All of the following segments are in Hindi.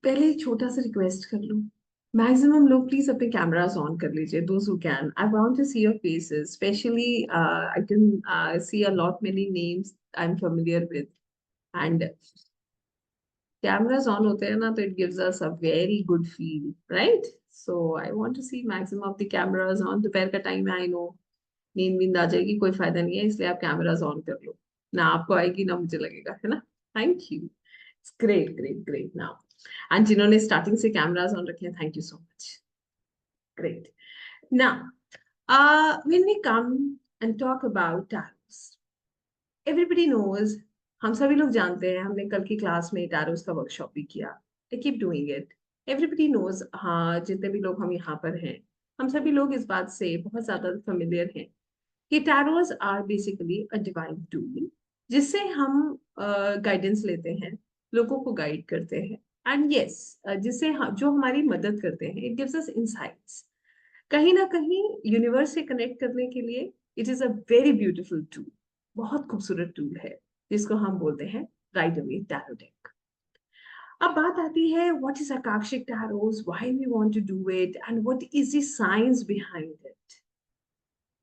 पहले एक छोटा सा रिक्वेस्ट कर लूं। मैक्सिमम लोग प्लीज अपने कैमरास ऑन कर लीजिए, those who can. I want to see your faces, specially I can see a lot many names I am familiar with. And cameras on होते हैं ना, तो it gives us a very good feel, right? So I want to see maximum of the cameras on. दोपहर का टाइम है, आई नो नींद वींद आ जाएगी, कोई फायदा नहीं है, इसलिए आप कैमरास ऑन कर लो। ना आपको आएगी ना मुझे लगेगा, है ना? Thank you. Great great great now. And जिन्होंने स्टार्टिंग से कैमरास ऑन रखे हैं, thank you so much. Great. Now when we come and talk about tarots, everybody knows, हम सभी लोग जानते हैं, हमने कल की क्लास में टैरोस का वर्कशॉप भी किया। I keep doing it. Everybody knows, हाँ, जितने भी लोग हम यहाँ पर हैं, हम सभी लोग इस बात से बहुत ज्यादा फेमिलियर हैं कि tarots are basically a divine tool, जिससे हम गाइडेंस लेते हैं, लोगों को गाइड करते हैं। एंड यस, जिससे जो हमारी मदद करते हैं, इट गिव्स अस इनसाइट्स। कहीं ना कहीं यूनिवर्स से कनेक्ट करने के लिए it is a very beautiful tool. बहुत खूबसूरत टूल है, जिसको हम बोलते हैं राइट अवे टैरो डेक। अब बात आती है, what is Akashic tarots, why we want to do it, and what is the science behind it.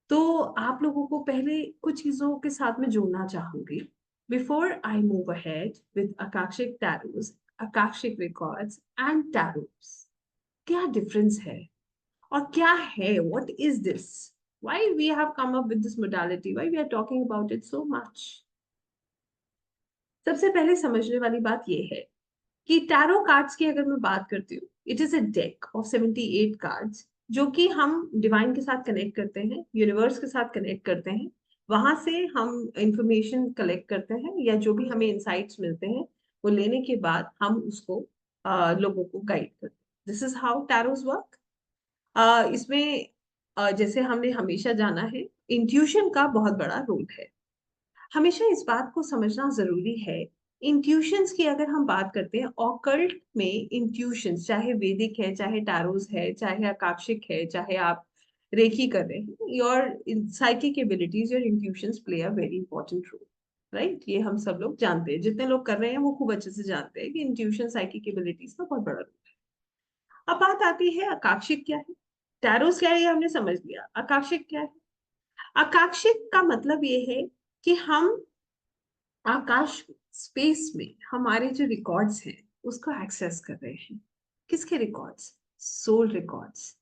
तो आप लोगों को पहले कुछ चीजों के साथ में जोड़ना चाहूंगी before I move ahead with Akashic tarots, Akashic records and tarots. क्या डिफरेंस है और क्या है, what is this, why we have come up with this modality, why we are talking about it so much. सबसे पहले समझने वाली बात यह है कि टैरो कार्ड्स की अगर मैं बात करती हूँ, it is a deck of 78 cards, जो कि हम डिवाइन के साथ कनेक्ट करते हैं, यूनिवर्स के साथ कनेक्ट करते हैं। वहां से हम इंफॉर्मेशन कलेक्ट करते हैं, या जो भी हमें इंसाइट्स मिलते हैं, वो लेने के बाद हम उसको लोगों को गाइड करते हैं। This is how tarots work. इसमें जैसे हमने हमेशा जाना है, इंट्यूशन का बहुत बड़ा रोल है। हमेशा इस बात को समझना जरूरी है, इंट्यूशंस की अगर हम बात करते हैं, ऑकल्ट में इंट्यूशंस, चाहे वैदिक है, चाहे टैरोस है, चाहे आकाशिक है, चाहे आप रेकी कर रहे हैं, your psychic abilities, your intuitions play a very important role, right? ये हम सब लोग जानते हैं, जितने लोग कर रहे हैं वो खूब अच्छे से जानते हैं कि इंट्यूशन साइकिक एबिलिटीज का बहुत बड़ा रोल है। अब बात आती है, आकाशिक क्या है, टैरोस क्या है, ये हमने समझ लिया। आकाशिक क्या है? आकाशिक का मतलब ये है कि हम आकाश, स्पेस में हमारे जो रिकॉर्ड्स हैं उसको एक्सेस कर रहे हैं। किसके रिकॉर्ड्स? Soul records.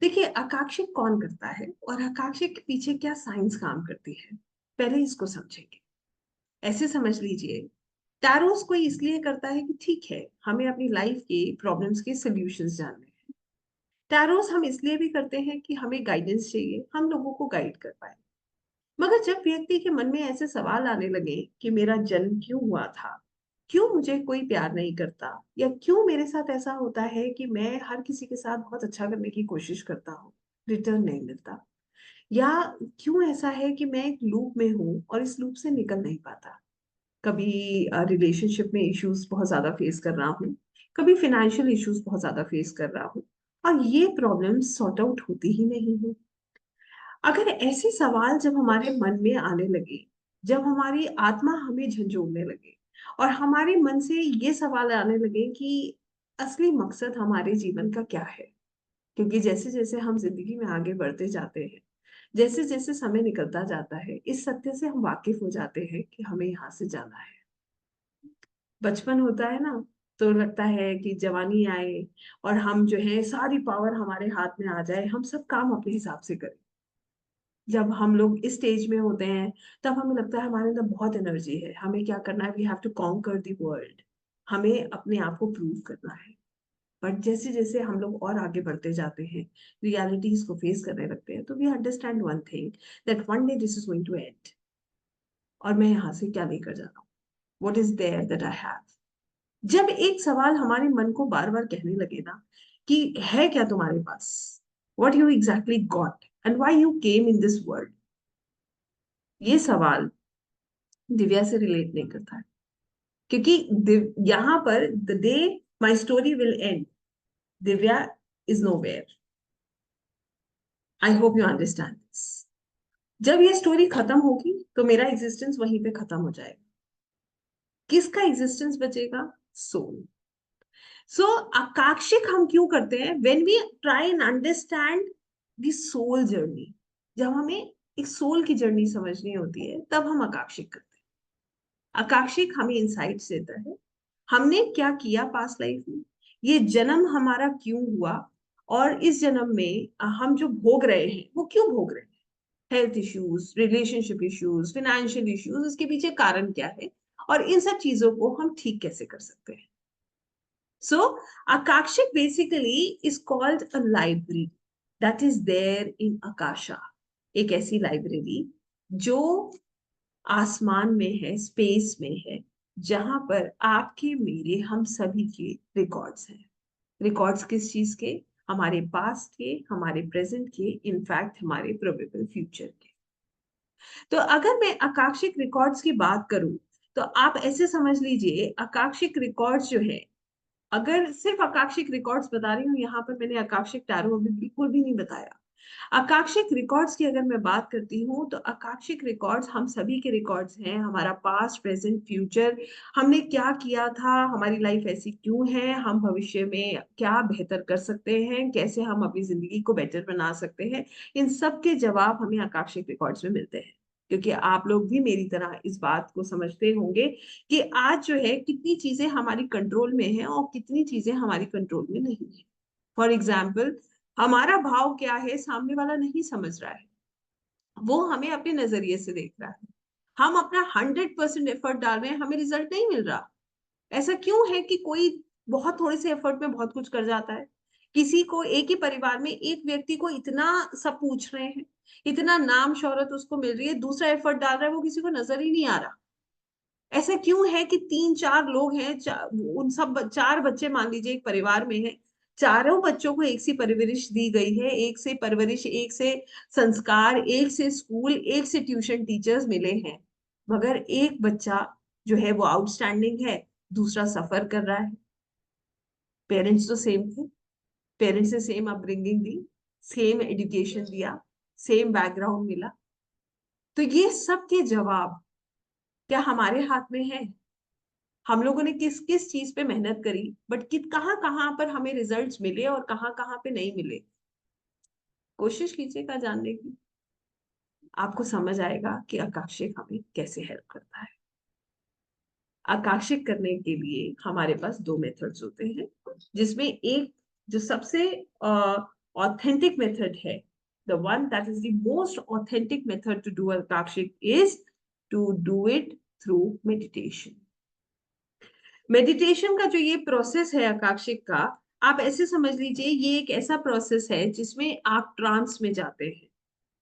देखिए, आकाशिक कौन करता है और आकाशिक के पीछे क्या साइंस काम करती है, पहले इसको समझेंगे। ऐसे समझ लीजिए, टैरोस कोई इसलिए करता है कि ठीक है, हमें अपनी लाइफ के प्रॉब्लम्स के सॉल्यूशंस जानने हैं। टैरोस हम इसलिए भी करते हैं कि हमें गाइडेंस चाहिए, हम लोगों को गाइड कर पाए। मगर जब व्यक्ति के मन में ऐसे सवाल आने लगे कि मेरा जन्म क्यों हुआ था, क्यों मुझे कोई प्यार नहीं करता, या क्यों मेरे साथ ऐसा होता है कि मैं हर किसी के साथ बहुत अच्छा करने की कोशिश करता हूँ, रिटर्न नहीं मिलता, या क्यों ऐसा है कि मैं एक लूप में हूँ और इस लूप से निकल नहीं पाता, कभी रिलेशनशिप में इश्यूज बहुत ज्यादा फेस कर रहा हूँ, कभी फाइनेंशियल इश्यूज बहुत ज्यादा फेस कर रहा हूँ, और ये प्रॉब्लम सॉर्ट आउट होती ही नहीं है। अगर ऐसे सवाल जब हमारे मन में आने लगे, जब हमारी आत्मा हमें झंझोड़ने लगे, और हमारे मन से ये सवाल आने लगे कि असली मकसद हमारे जीवन का क्या है, क्योंकि जैसे जैसे हम जिंदगी में आगे बढ़ते जाते हैं, जैसे जैसे समय निकलता जाता है, इस सत्य से हम वाकिफ हो जाते हैं कि हमें यहाँ से जाना है। बचपन होता है ना, तो लगता है कि जवानी आए और हम जो है सारी पावर हमारे हाथ में आ जाए, हम सब काम अपने हिसाब से करें। जब हम लोग इस स्टेज में होते हैं, तब हमें लगता है हमारे अंदर बहुत एनर्जी है, हमें क्या करना है, we have to conquer the world, हमें अपने आप को प्रूव करना है। बट जैसे जैसे हम लोग और आगे बढ़ते जाते हैं, रियलिटीज को फेस करने लगते हैं, तो we understand one thing, that one day this is going to end, और मैं यहाँ से क्या लेकर जा रहा हूँ, what is there that I have. जब एक सवाल हमारे मन को बार बार कहने लगे ना कि है क्या तुम्हारे पास, what you exactly got and why you came in this world, ये सवाल दिव्या से रिलेट नहीं करता है, क्योंकि यहाँ पर the day my story will end, Divya is nowhere. I hope you understand this. जब ये स्टोरी खत्म होगी तो मेरा एग्जिस्टेंस वहीं पे खत्म हो जाएगा। किसका एग्जिस्टेंस बचेगा? सोल। सो आकांक्षिक हम क्यों करते हैं? When we try and understand the soul journey, जब हमें एक सोल की जर्नी समझनी होती है तब हम आकांक्षिक करते हैं। आकांक्षिक हमें इंसाइट्स देता है, हमने क्या किया पास्ट लाइफ में, ये जन्म हमारा क्यों हुआ, और इस जन्म में हम जो भोग रहे हैं वो क्यों भोग रहे हैं, health issues, relationship issues, financial issues, इसके पीछे कारण क्या है, और इन सब चीजों को हम ठीक कैसे कर सकते हैं। सो Akashic basically is called a library that is there in Akasha. एक ऐसी लाइब्रेरी जो आसमान में है, स्पेस में है, जहां पर आपके, मेरे, हम सभी के रिकॉर्ड्स हैं। रिकॉर्ड्स किस चीज के? हमारे पास्ट के, हमारे प्रेजेंट के, इनफैक्ट हमारे प्रोबेबल फ्यूचर के। तो अगर मैं आकाशिक रिकॉर्ड्स की बात करूं, तो आप ऐसे समझ लीजिए, आकाशिक रिकॉर्ड्स जो है, अगर सिर्फ आकाशिक रिकॉर्ड्स बता रही हूँ यहाँ पर, मैंने आकाशिक टैरो अभी बिल्कुल भी नहीं बताया। आकाशिक रिकॉर्ड्स की अगर मैं बात करती हूँ, तो आकाशिक रिकॉर्ड्स हम सभी के रिकॉर्ड्स हैं, हमारा पास्ट, प्रेजेंट, फ्यूचर, हमने क्या किया था, हमारी लाइफ ऐसी क्यों है, हम भविष्य में क्या बेहतर कर सकते हैं, कैसे हम अपनी जिंदगी को बेटर बना सकते हैं, इन सब के जवाब हमें आकाशिक रिकॉर्ड्स में मिलते हैं। क्योंकि आप लोग भी मेरी तरह इस बात को समझते होंगे कि आज जो है कितनी चीजें हमारी कंट्रोल में है और कितनी चीजें हमारी कंट्रोल में नहीं है। फॉर एग्जाम्पल, हमारा भाव क्या है सामने वाला नहीं समझ रहा है, वो हमें अपने नजरिए से देख रहा है। हम अपना 100% एफर्ट डाल रहे हैं, हमें रिजल्ट नहीं मिल रहा। ऐसा क्यों है कि कोई बहुत थोड़े से एफर्ट में बहुत कुछ कर जाता है? किसी को, एक ही परिवार में एक व्यक्ति को इतना सब पूछ रहे हैं, इतना नाम शोहरत उसको मिल रही है, दूसरा एफर्ट डाल रहा है, वो किसी को नजर ही नहीं आ रहा। ऐसा क्यों है कि 3-4 लोग हैं, उन सब 4 बच्चे मान लीजिए एक परिवार में है, चारों बच्चों को एक सी परवरिश दी गई है, एक से परवरिश, एक से संस्कार, एक से स्कूल, एक से ट्यूशन टीचर्स मिले हैं, मगर एक बच्चा जो है वो आउटस्टैंडिंग है, दूसरा सफर कर रहा है। पेरेंट्स तो सेम थे, पेरेंट्स ने सेम अपब्रिंगिंग दी, सेम एजुकेशन दिया, सेम बैकग्राउंड मिला। तो ये सब के जवाब क्या हमारे हाथ में है? हम लोगों ने किस किस चीज पे मेहनत करी, बट कित कहाँ कहाँ पर हमें रिजल्ट्स मिले और कहाँ कहाँ पे नहीं मिले? कोशिश कीजिएगा जानने की, आपको समझ आएगा कि आकाशिक हमें कैसे हेल्प करता है। आकाशिक करने के लिए हमारे पास 2 मेथड्स होते हैं, जिसमें एक जो सबसे ऑथेंटिक मेथड है, the one that is the most authentic method to do Akashic is to do it through meditation. Meditation का जो ये प्रोसेस है आकाशिक का, आप ऐसे समझ लीजिए, ये एक ऐसा प्रोसेस है जिसमें आप ट्रांस में जाते हैं,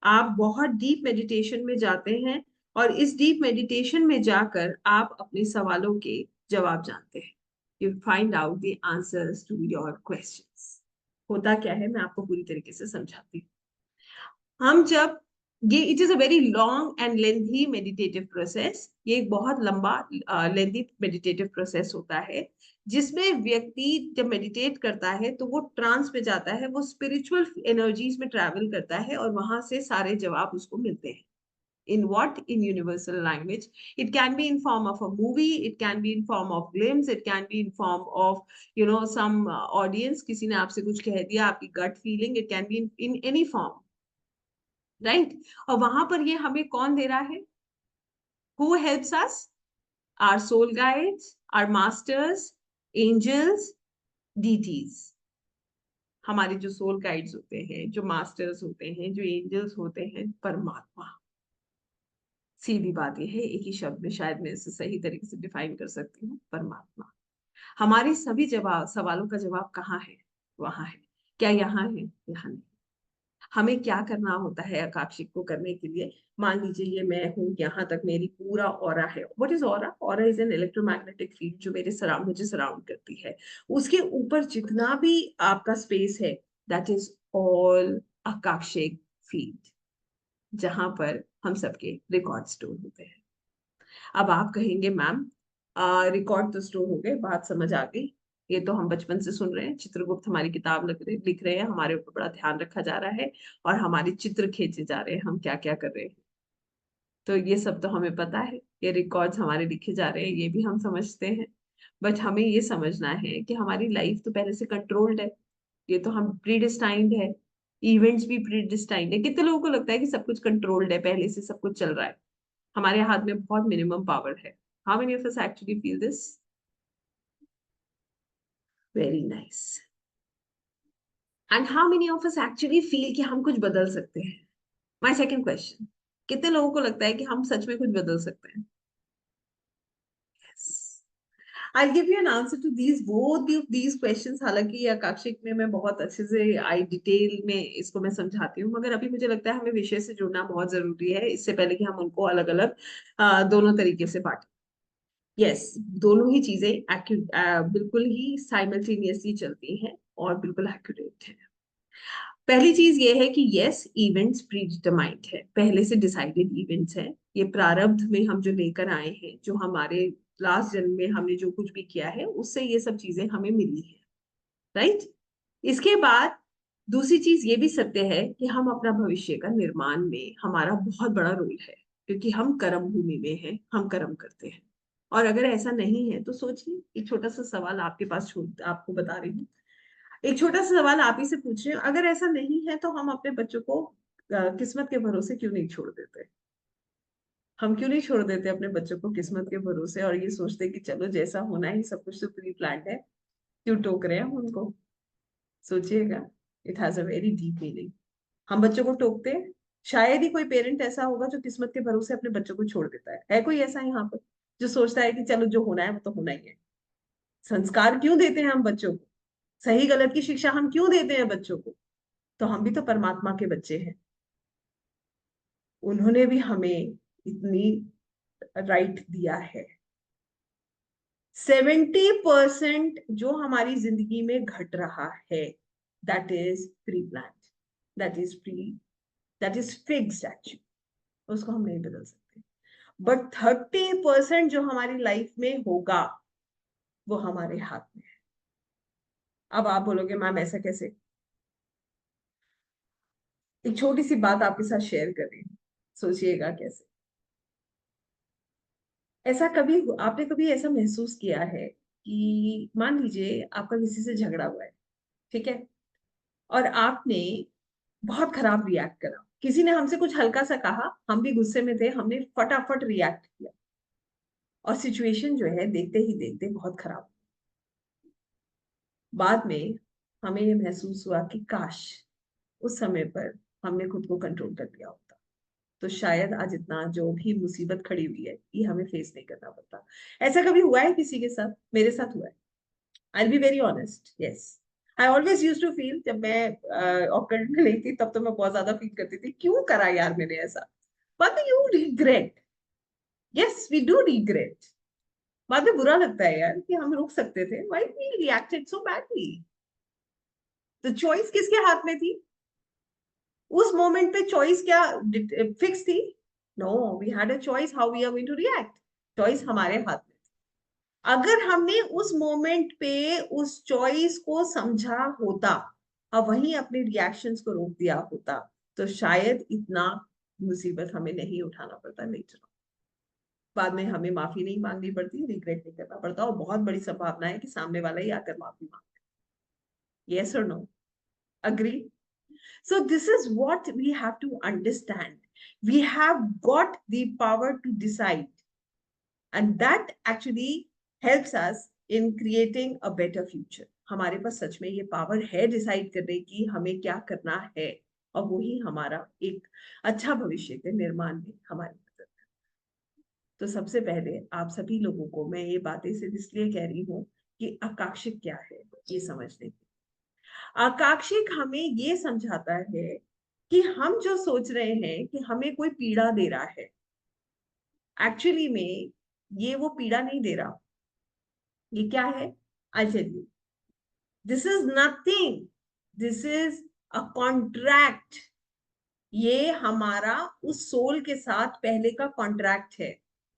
आप बहुत डीप मेडिटेशन में जाते हैं, और इस डीप मेडिटेशन में जाकर आप अपने सवालों के जवाब जानते हैं। You find out the answers to your questions. होता क्या है, मैं आपको पूरी तरीके से समझाती हूँ। हम जब, ये it is a very long and lengthy meditative process, ये एक बहुत लंबा लेंथी मेडिटेटिव प्रोसेस होता है, जिसमें व्यक्ति जब मेडिटेट करता है तो वो ट्रांस में जाता है, वो स्पिरिचुअल एनर्जीज में ट्रैवल करता है, और वहां से सारे जवाब उसको मिलते हैं। In what? In universal language. It can be in form of a movie, it can be in form of glimpse, it can be in form of, some audience, किसी ने आपसे कुछ कह दिया, आपकी gut feeling, it can be in any form, right? और वहां पर ये हमें कौन दे रहा है? Who helps us? Our soul guides, our masters, angels, deities. हमारे जो सोल गाइड्स होते हैं, जो मास्टर्स होते हैं, जो एंजल्स होते हैं, परमात्मा। सीधी बात यह है, एक ही शब्द में शायद मैं इसे सही तरीके से डिफाइन कर सकती हूँ, परमात्मा। हमारे सभी जवाब, सवालों का जवाब कहाँ है? वहां है। क्या यहाँ है? यहाँ नहीं। हमें क्या करना होता है आकांक्षिक को करने के लिए? मान लीजिए ये मैं हूं, यहाँ तक मेरी पूरा ऑरा है। What is aura? Aura is an electromagnetic field जो मेरे सराउंड, मुझे सराउंड करती है। उसके ऊपर जितना भी आपका स्पेस है, दैट इज ऑल आकांक्षिक फील्ड, जहां पर हम सबके रिकॉर्ड स्टोर होते हैं। अब आप कहेंगे मैम, रिकॉर्ड तो स्टोर हो गए, बात समझ आ गई, ये तो हम बचपन से सुन रहे हैं, चित्रगुप्त हमारी किताब लिख रहे हैं, हमारे ऊपर बड़ा ध्यान रखा जा रहा है, और हमारे चित्र खींचे जा रहे हैं, हम क्या क्या कर रहे हैं। तो ये सब तो हमें पता है, ये रिकॉर्ड्स हमारे लिखे जा रहे हैं, ये भी हम समझते हैं। बट हमें ये समझना है कि हमारी लाइफ तो पहले से कंट्रोल्ड है, ये तो हम प्रीडिस्टाइंड है, इवेंट्स भी प्रीडिस्टाइंड है। कितने लोगों को लगता है कि सब कुछ कंट्रोल्ड है, पहले से सब कुछ चल रहा है, हमारे हाथ में बहुत मिनिमम पावर है? How many of us actually feel this? Very nice. And how many of us actually feel कि हम कुछ बदल सकते हैं? माय सेकंड क्वेश्चन, कितने लोगों को लगता है कि हम सच में कुछ बदल सकते हैं? I'll give you an answer to these both of these questions। हालांकि ये आकाशिक में मैं बहुत अच्छे से आई डिटेल में इसको मैं समझाती हूँ, मगर अभी मुझे लगता है हमें विषय से जुड़ना बहुत जरूरी है, इससे पहले कि हम उनको अलग अलग दोनों तरीके से बांटें। यस, दोनों ही चीजें बिल्कुल ही साइमल्टेनियसली चलती हैं और बिल्कुल एक्यूरेट है। पहली चीज ये है कि यस, इवेंट्स प्रीडिटरमाइंड है, पहले से डिसाइडेड इवेंट्स है। ये प्रारब्ध में हम जो लेकर आए हैं, जो हमारे लास्ट जन्म में हमने जो कुछ भी किया है, उससे ये सब चीजें हमें मिली है, राइट? इसके बाद दूसरी चीज ये भी सत्य है कि हम अपना भविष्य का निर्माण में हमारा बहुत बड़ा रोल है, क्योंकि हम कर्म भूमि में हैं, हम कर्म करते हैं। और अगर ऐसा नहीं है तो सोचिए, एक छोटा सा सवाल आपके पास छोड़ आपको बता रही हूँ, एक छोटा सा सवाल आप ही से पूछ रहे हो, अगर ऐसा नहीं है तो हम अपने बच्चों को किस्मत के भरोसे क्यों नहीं छोड़ देते? हम क्यों नहीं छोड़ देते अपने बच्चों को किस्मत के भरोसे और ये सोचते कि चलो जैसा होना है सब कुछ तो प्री प्लान्ड है, क्यों टोक रहे हैं हम उनको? सोचिएगा, it has a very deep meaning. हम बच्चों को टोकते हैं, शायद ही कोई पेरेंट ऐसा होगा जो किस्मत के भरोसे अपने बच्चों को छोड़ देता है कोई ऐसा यहाँ पर जो सोचता है कि चलो जो होना है वो तो होना ही है? संस्कार क्यों देते हैं हम बच्चों को? सही गलत की शिक्षा हम क्यों देते हैं बच्चों को? तो हम भी तो परमात्मा के बच्चे हैं, उन्होंने भी हमें इतनी राइट दिया है। 70% जो हमारी जिंदगी में घट रहा है, that is pre plan, that is fixed actually, उसको हम नहीं बदल सकते। बट 30% जो हमारी लाइफ में होगा वो हमारे हाथ में है। अब आप बोलोगे मैम ऐसा कैसे? एक छोटी सी बात आपके साथ शेयर कर रही हूँ, सोचिएगा कैसे। ऐसा कभी आपने कभी ऐसा महसूस किया है कि मान लीजिए आपका किसी से झगड़ा हुआ है, ठीक है, और आपने बहुत खराब रिएक्ट करा, किसी ने हमसे कुछ हल्का सा कहा, हम भी गुस्से में थे, हमने फटाफट रिएक्ट किया और सिचुएशन जो है देखते ही देखते बहुत खराब। बाद में हमें ये महसूस हुआ कि काश उस समय पर हमने खुद को कंट्रोल कर लिया होता, तो शायद आज इतना जो भी मुसीबत खड़ी हुई है ये हमें फेस नहीं करना पड़ता। ऐसा कभी हुआ है किसी के साथ? मेरे साथ हुआ है। I'll be very honest, yes. I always used to feel, जब मैं ऑकवर्ड में नहीं थी तब तो मैं बहुत ज्यादा फील करती थी क्यों करा यार मैंने ऐसा। बाद में you regret, yes we do regret. बाद में बुरा लगता है यार कि हम रुक सकते थे, why we reacted so badly. तो चॉइस किसके हाथ में थी? उस मोमेंट पे चॉइस क्या फिक्स थी? No, we had a choice how we are going to react. Choice हमारे हाथ में। अगर हमने उस मोमेंट पे उस चॉइस को समझा होता और वहीं अपने रिएक्शंस को रोक दिया होता, तो शायद इतना मुसीबत हमें नहीं उठाना पड़ता लेटर। बाद में हमें माफी नहीं मांगनी पड़ती, रिग्रेट नहीं करना पड़ता, और बहुत बड़ी संभावना है कि सामने वाला ही आकर माफी मांगे। यस और no? Agree? So this is what we have to understand. We have got the power to decide, and that actually helps us in creating a better future। हमारे पास सच में ये पावर है डिसाइड करने की हमें क्या करना है, और वही हमारा एक अच्छा भविष्य के निर्माण में हमारी मदद है। तो सबसे पहले आप सभी लोगों को मैं ये बातें सिर्फ इसलिए कह रही हूँ कि आकांक्षिक क्या है ये समझने की। आकांक्षिक हमें ये समझाता है कि हम जो सोच रहे हैं कि हमें कोई पीड़ा दे रहा है, एक्चुअली में ये वो पीड़ा नहीं दे रहा। ये क्या है? I tell you, this is nothing, this is a contract. ये हमारा उस सोल के साथ पहले का कॉन्ट्रैक्ट है।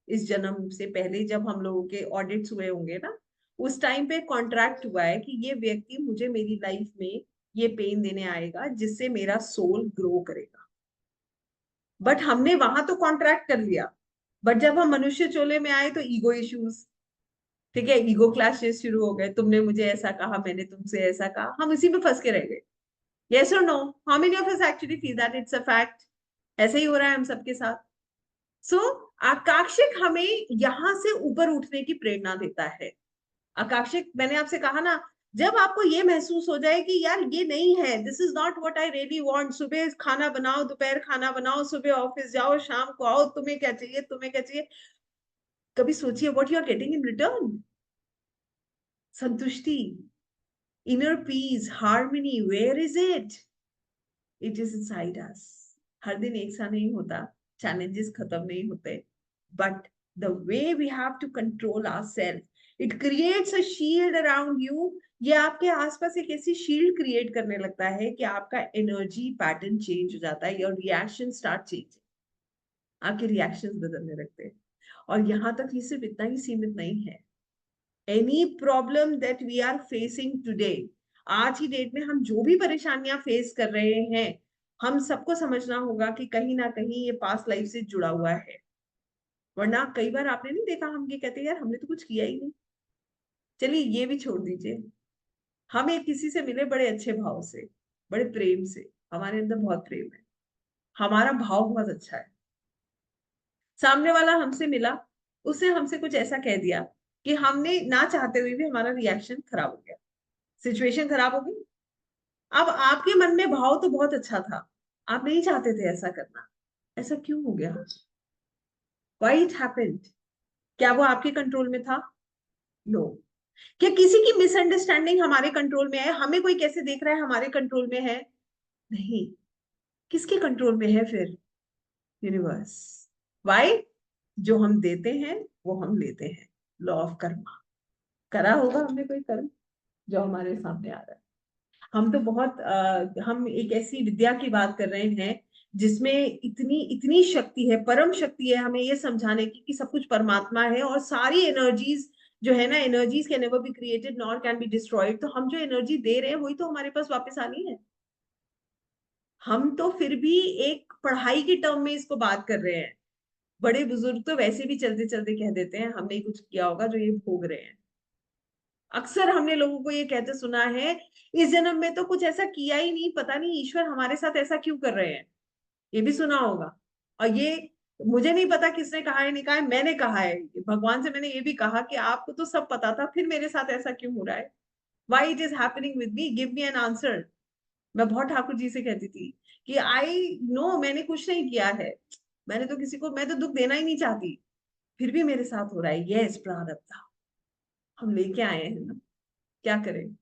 इस जन्म से पहले जब हम लोगों के ऑडिट्स हुए होंगे ना, उस टाइम पे कॉन्ट्रैक्ट हुआ है कि ये व्यक्ति मुझे मेरी लाइफ में ये पेन देने आएगा जिससे मेरा सोल ग्रो करेगा। बट हमने वहां तो कॉन्ट्रैक्ट कर लिया, बट जब हम मनुष्य चोले में आए तो ईगो इश्यूज, ठीक है, ईगो क्लैशेस शुरू हो गए, तुमने मुझे ऐसा कहा, मैंने तुमसे ऐसा कहा, हम इसी में फंस के रह गए। यस और no? How many of us actually feel that it's a fact? ऐसे ही हो रहा है हम सबके साथ। सो आकांक्षिक हमें यहां से ऊपर उठने की प्रेरणा देता है। आकांक्षिक, मैंने आपसे कहा ना, जब आपको ये महसूस हो जाए कि यार ये नहीं है, this is not what I really want, सुबह खाना बनाओ, दोपहर खाना बनाओ, सुबह ऑफिस जाओ, शाम को आओ, तुम्हें क्या चाहिए, तुम्हें क्या चाहिए, कभी सोचिए what you are getting in return? संतुष्टि, inner peace, harmony, where is it? It is inside us. हर दिन एक सा नहीं होता, चैलेंजेस खत्म नहीं होते, but the way we have to control ourself, it creates a shield around you. ये आपके आसपास एक ऐसी शील्ड क्रिएट करने लगता है कि आपका एनर्जी पैटर्न चेंज हो जाता है, योर रिएक्शन स्टार्ट चेंजिंग, आपके रिएक्शंस बदलने लगते हैं। और यहां तक ये सिर्फ इतना ही सीमित नहीं है। Any problem that we are facing today, आज की डेट में हम जो भी परेशानियां फेस कर रहे हैं, हम सबको समझना होगा कि कहीं ना कहीं ये पास्ट लाइफ से जुड़ा हुआ है। वरना कई बार आपने नहीं देखा, हम ये कहते हैं यार हमने तो कुछ किया ही नहीं। चलिए ये भी छोड़ दीजिए, हम एक किसी से मिले बड़े अच्छे भाव से, बड़े प्रेम से, हमारे अंदर बहुत प्रेम है, हमारा भाव बहुत अच्छा है, सामने वाला हमसे मिला, उसने हमसे कुछ ऐसा कह दिया कि हमने ना चाहते हुए भी हमारा रिएक्शन खराब हो गया, सिचुएशन खराब हो गई। अब आपके मन में भाव तो बहुत अच्छा था, आप नहीं चाहते थे ऐसा करना, ऐसा क्यों हो गया? Why it happened? क्या वो आपके कंट्रोल में था? नो। क्या किसी की मिसअंडरस्टैंडिंग हमारे कंट्रोल में है? हमें कोई कैसे देख रहा है हमारे कंट्रोल में है? नहीं। किसके कंट्रोल में है फिर? यूनिवर्स। व्हाई? जो हम देते हैं वो हम लेते हैं, लॉ ऑफ कर्मा। करा होगा हमने कोई कर्म जो हमारे सामने आ रहा है। हम तो बहुत हम एक ऐसी विद्या की बात कर रहे हैं जिसमें इतनी इतनी शक्ति है, परम शक्ति है, हमें ये समझाने की कि सब कुछ परमात्मा है और सारी एनर्जीज जो है ना, energies can never be created nor can be destroyed. तो हम जो एनर्जी दे रहे हैं वही तो हमारे पास वापस आनी है। हम तो फिर भी एक पढ़ाई के टर्म में इसको बात कर रहे हैं। बड़े बुजुर्ग तो वैसे भी चलते चलते कह देते हैं हमने कुछ किया होगा जो ये भोग रहे हैं। अक्सर हमने लोगों को ये कहते सुना है, इस जन्म में तो कुछ ऐसा किया ही नहीं, पता नहीं ईश्वर हमारे साथ ऐसा क्यों कर रहे हैं। ये भी सुना होगा। और ये मुझे नहीं पता किसने कहा है, नहीं कहा है, मैंने कहा है भगवान से, मैंने ये भी कहा कि आपको तो सब पता था, फिर मेरे साथ ऐसा क्यों हो रहा है? Why it is happening with me, give me an answer. मैं बहुत ठाकुर जी से कहती थी कि आई नो मैंने कुछ नहीं किया है, मैंने तो किसी को, मैं तो दुख देना ही नहीं चाहती, फिर भी मेरे साथ हो रहा है। यस, प्रारब्ध था, हम लेके आए हैं ना, क्या करें?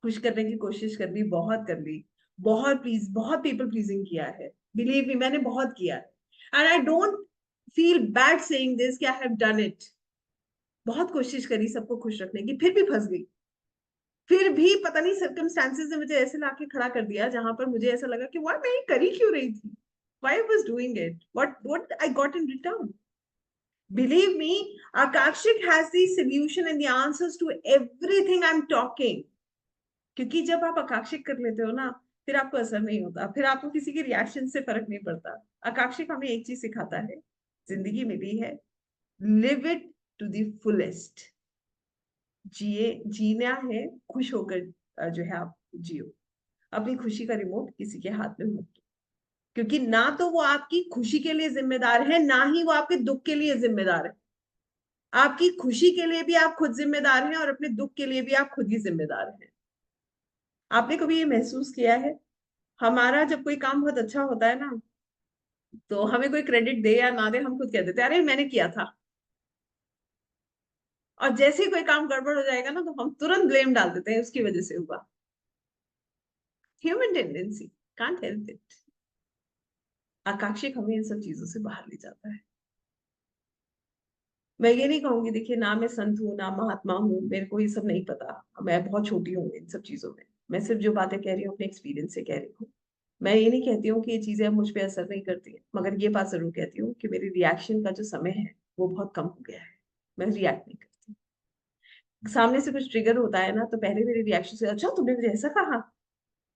खुश करने की कोशिश कर ली, बहुत कर ली, बहुत प्लीज, बहुत पीपल प्लीजिंग किया है, बिलीव मी मैंने बहुत किया है। And I don't feel bad saying this कि आई हैव डन इट। बहुत कोशिश करी सबको खुश रखने की, फिर भी फंस गई। फिर भी पता नहीं सर्कमस्टांसेस ने मुझे ऐसे लाके खड़ा कर दिया जहां पर मुझे ऐसा लगा कि व्हाई मैं ये करी क्यों रही थी, why I was doing it, what I got in return? Believe me, Akashik has the solution and the answers to everything I'm talking. क्योंकि जब आप आकांक्षित कर लेते हो ना, फिर आपको असर नहीं होता, फिर आपको किसी के रिएक्शन से फर्क नहीं पड़ता। आकांक्षित हमें एक चीज सिखाता है, जिंदगी मिली है, live it to the fullest. जिए, जीना है, खुश होकर जो है आप जियो। अपनी खुशी का रिमोट किसी के हाथ में मत दो, क्योंकि ना तो वो आपकी खुशी के लिए जिम्मेदार है, ना ही वो आपके दुख के लिए जिम्मेदार है। आपकी खुशी के लिए भी आप खुद जिम्मेदार हैं और अपने दुख के लिए भी आप खुद ही जिम्मेदार हैं। आपने कभी ये महसूस किया है, हमारा जब कोई काम बहुत अच्छा होता है ना, तो हमें कोई क्रेडिट दे या ना दे, हम खुद कह देते हैं अरे मैंने किया था। और जैसे ही कोई काम गड़बड़ हो जाएगा ना, तो हम तुरंत ब्लेम डाल देते हैं उसकी वजह से हुआ। Human tendency, can't help it. आकांक्षिक हमें इन सब चीजों से बाहर ले जाता है। मैं ये नहीं कहूंगी, देखिए ना मैं संत हूँ ना महात्मा हूँ, मेरे को ये सब नहीं पता, मैं बहुत छोटी हूँ इन सब चीजों में। मैं सिर्फ जो बातें कह रही हूँ अपने एक्सपीरियंस से कह रही हूँ। मैं ये नहीं कहती हूँ कि ये चीजें अब मुझ पे असर नहीं करती है, मगर ये बात जरूर कहती हूँ कि मेरी रिएक्शन का जो समय है वो बहुत कम हो गया है। मैं रिएक्ट नहीं करती। सामने से कुछ ट्रिगर होता है ना, तो पहले मेरे रिएक्शन से अच्छा तुमने मुझे ऐसा कहा,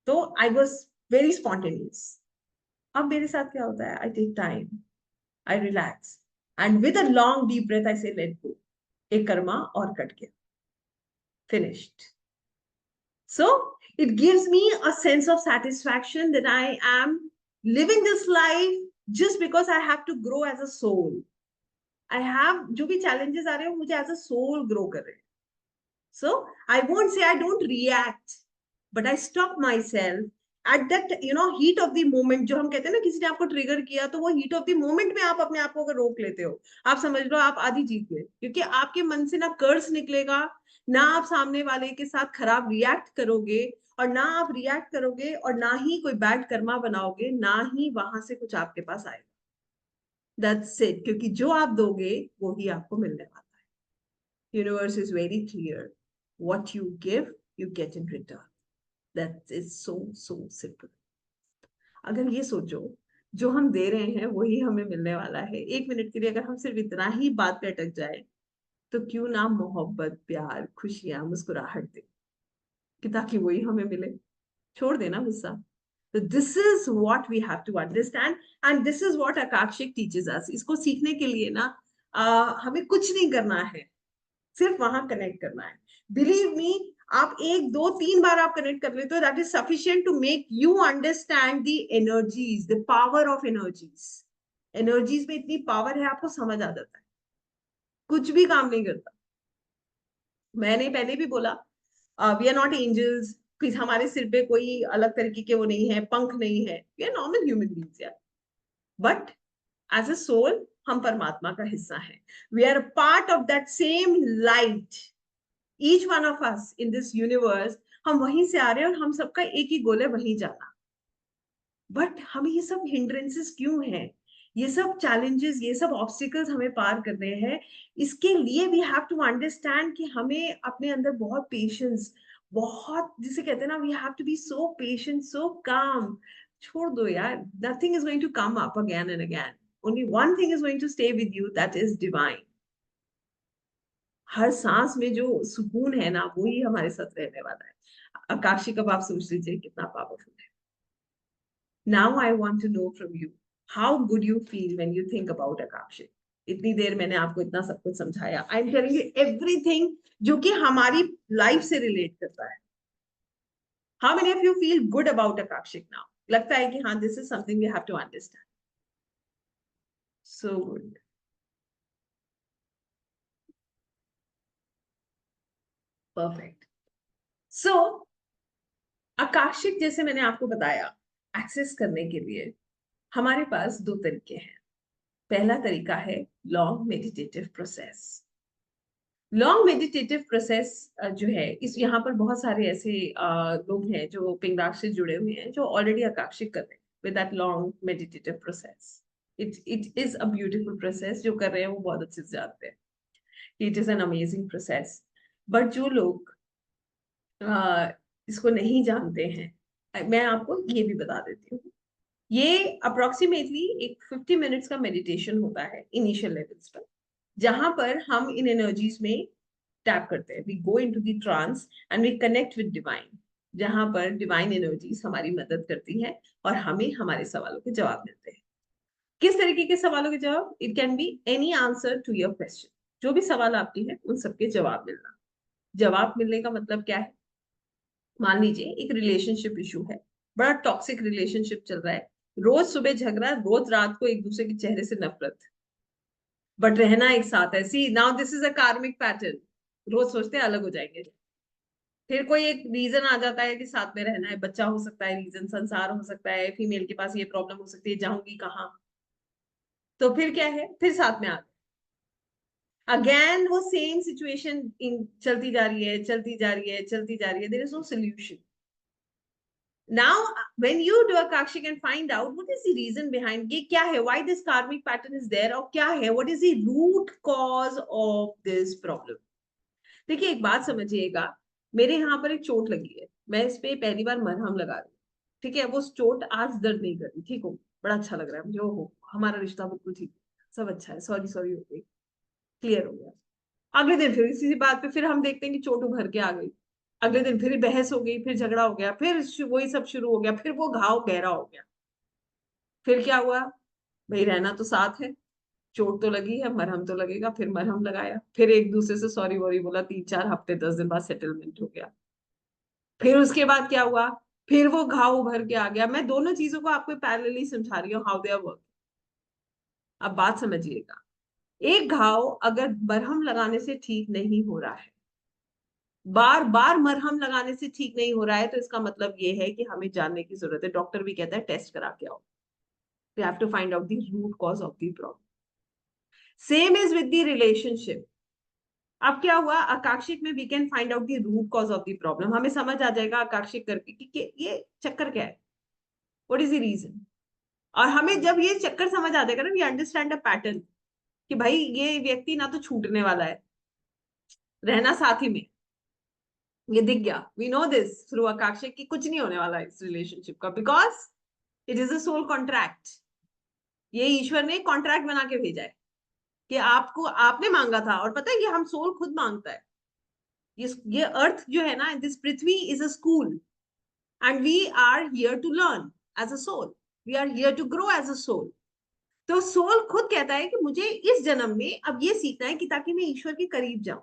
तो आई वॉज वेरी स्पॉन्टेनियस। अब मेरे साथ क्या होता है, I take time, I relax, and with a long deep breath I say let गो। एक कर्मा और कट गया, finished. So it gives me a sense of satisfaction that I am living this life just because I have to grow as a soul. I have, जो भी challenges आ रहे हैं मुझे as a soul grow कर रहे हैं. So I won't say I don't react, but I stop myself at that heat of the moment. जो हम कहते हैं ना, किसी ने आपको ट्रिगर किया तो वो heat of the moment में आप अपने आप को अगर रोक लेते हो, आप समझ लो आप आधी जीत गए, क्योंकि आपके मन से ना कर्स निकलेगा, ना आप सामने वाले के साथ खराब रिएक्ट करोगे, और ना आप रिएक्ट करोगे, और ना ही कोई बैड कर्मा बनाओगे, ना ही वहां से कुछ आपके पास आएगा. That's it. क्योंकि जो आप दोगे वो ही आपको मिलने वाला है. Universe is very clear. What you give you get in return. That is so so simple. अगर ये सोचो जो हम दे रहे हैं वही हमें मिलने वाला है, एक मिनट के लिए अगर हम सिर्फ इतना ही बात पे अटक जाए, तो क्यों ना मोहब्बत, प्यार, खुशियां, मुस्कुराहट दे कि ताकि वही हमें मिले. छोड़ देना गुस्सा. तो this is what we have to understand, and this is what Akashic teaches us. इसको सीखने के लिए ना हमें कुछ नहीं करना है, सिर्फ वहां कनेक्ट करना है. बिलीव मी, आप एक दो तीन बार आप कनेक्ट कर लेते हो, that is sufficient to make you understand the energies, the power of energies. Energies में इतनी पावर है, आपको समझ आ जाता है. कुछ भी काम नहीं करता. मैंने पहले भी बोला, वी आर नॉट एंजल्स. हमारे सिर पे कोई अलग तरीके के वो नहीं है, पंख नहीं है. We are normal human beings यार. बट एज अ सोल हम परमात्मा का हिस्सा है. We are part of that same light. Each one of us in this universe, हम वहीं से आ रहे हैं, और हम सबका एक ही गोल है, वहीं जाना. बट हमें ये सब हिंड्रेंसेस क्यों है, ये सब चैलेंजेस, ये सब ऑब्स्टिकल्स हमें पार करने हैं. इसके लिए वी हैव टू अंडरस्टैंड कि हमें अपने अंदर बहुत पेशेंस, बहुत, जिसे कहते हैं ना, we have to be so patient, so calm. छोड़ दो यार. Nothing is going to come up again and again. Only one thing is going to stay with you, that is divine. हर सांस में जो सुकून है ना, वो ही हमारे साथ रहने वाला है. आकाशिक, अब आप सोच लीजिए कितना पावरफुल है. Now I want to know from you, how good you feel when you think about Akashik. इतनी देर मैंने आपको इतना सब कुछ समझाया. I am telling you everything जो कि हमारी लाइफ से रिलेट करता है. How many of you feel good about Akashik now? लगता है कि हाँ, this is something we have to understand. So good. Perfect. So Akashic, जैसे मैंने आपको बताया, एक्सेस करने के लिए हमारे पास दो तरीके हैं. पहला तरीका है long meditative process. Long meditative process जो है, इस यहाँ पर बहुत सारे ऐसे लोग हैं जो पिंगलाट से जुड़े हुए हैं, जो ऑलरेडी आकाशिक कर रहे हैं with that long meditative process. It is a beautiful process. जो कर रहे हैं वो बहुत अच्छे से जानते हैं. It is an amazing process. But जो लोग इसको नहीं जानते हैं, मैं आपको ये भी बता देती हूँ. ये अप्रोक्सीमेटली एक 50 मिनट्स का मेडिटेशन होता है इनिशियल लेवल्स पर, जहां पर हम इन एनर्जीज में टैप करते हैं. We go into the trance and we connect with divine, जहां पर डिवाइन एनर्जीज हमारी मदद करती हैं और हमें हमारे सवालों के जवाब मिलते हैं. किस तरीके के सवालों के जवाब? It can be any answer to your question. जो भी सवाल आपके हैं उन सबके जवाब मिलना. जवाब मिलने का मतलब क्या है? मान लीजिए एक रिलेशनशिप इशू है, बड़ा टॉक्सिक रिलेशनशिप चल रहा है, रोज सुबह झगड़ा, रोज रात को एक दूसरे के चेहरे से नफरत, बट रहना एक साथ है. सी नाउ दिस इज अ कार्मिक पैटर्न. रोज सोचते हैं अलग हो जाएंगे, फिर कोई एक रीजन आ जाता है कि साथ में रहना है. बच्चा हो सकता है रीजन, संसार हो सकता है, फीमेल के पास ये प्रॉब्लम हो सकती है, जाऊंगी कहाँ. तो फिर क्या है, फिर साथ में आ गए अगेन. वो सेम सिचुएशन चलती जा रही है, चलती जा रही है, चलती जा रही है. There is no solution. Now, when you do a Akashic and find out what is the reason behind ये क्या है, why this karmic pattern is there, और क्या है, what is the root cause of this problem. देखिए, एक बात समझिएगा, मेरे यहाँ पर एक चोट लगी है, मैं इस पे पहली बार मरहम लगा रही हूँ. ठीक है, वो चोट आज दर्द नहीं कर रही. ठीक हो, बड़ा अच्छा लग रहा है मुझे. हो हमारा रिश्ता बिल्कुल ठीक है, सब अच्छा है, सॉरी सॉरी हो गई, क्लियर हो गया. अगले दिन फिर इसी बात पे फिर हम देखते हैं कि चोट उभर के आ गई. अगले दिन फिर बहस हो गई, फिर झगड़ा हो गया, फिर वही सब शुरू हो गया, फिर वो घाव गहरा हो गया. फिर क्या हुआ? भाई रहना तो साथ है, चोट तो लगी है, मरहम तो लगेगा। फिर मरहम लगाया, फिर एक दूसरे से सॉरी वॉरी बोला, 3-4 हफ्ते 10 दिन बाद सेटलमेंट हो गया। फिर उसके बाद क्या हुआ, फिर वो घाव उभर के आ गया। मैं दोनों चीजों को आपको पैरेलली समझा रही हूँ, हाउ दे आर वर्क। अब बात समझिएगा, एक घाव अगर मरहम लगाने से ठीक नहीं हो रहा है, बार बार मरहम लगाने से ठीक नहीं हो रहा है, तो इसका मतलब ये है कि हमें जानने की जरूरत है। डॉक्टर भी कहता है टेस्ट करा के आओ। We have to find out the root cause of the problem. Same is with the relationship. अब क्या हुआ, आकाशिक में we can find out the root cause of the problem. हमें समझ आ जाएगा आकाशिक करके कि ये चक्कर क्या है, व्हाट इज द रीजन। और हमें जब ये चक्कर समझ आ जाएगा ना, वी अंडरस्टैंड अ पैटर्न, कि भाई ये व्यक्ति ना तो छूटने वाला है, रहना साथ ही में, ये दिख गया। We know this through Akashic की कुछ नहीं होने वाला इस रिलेशनशिप का, because it is a soul contract. ये ईश्वर ने कॉन्ट्रैक्ट बना के भेजा है कि आपको, आपने मांगा था। और पता है ये हम सोल खुद मांगता है। ये अर्थ जो है ना, दिस पृथ्वी is a school, and we are here to learn as a soul, we are here to grow as a soul. तो सोल खुद कहता है कि मुझे इस जन्म में अब ये सीखना है कि ताकि मैं ईश्वर के करीब जाऊं।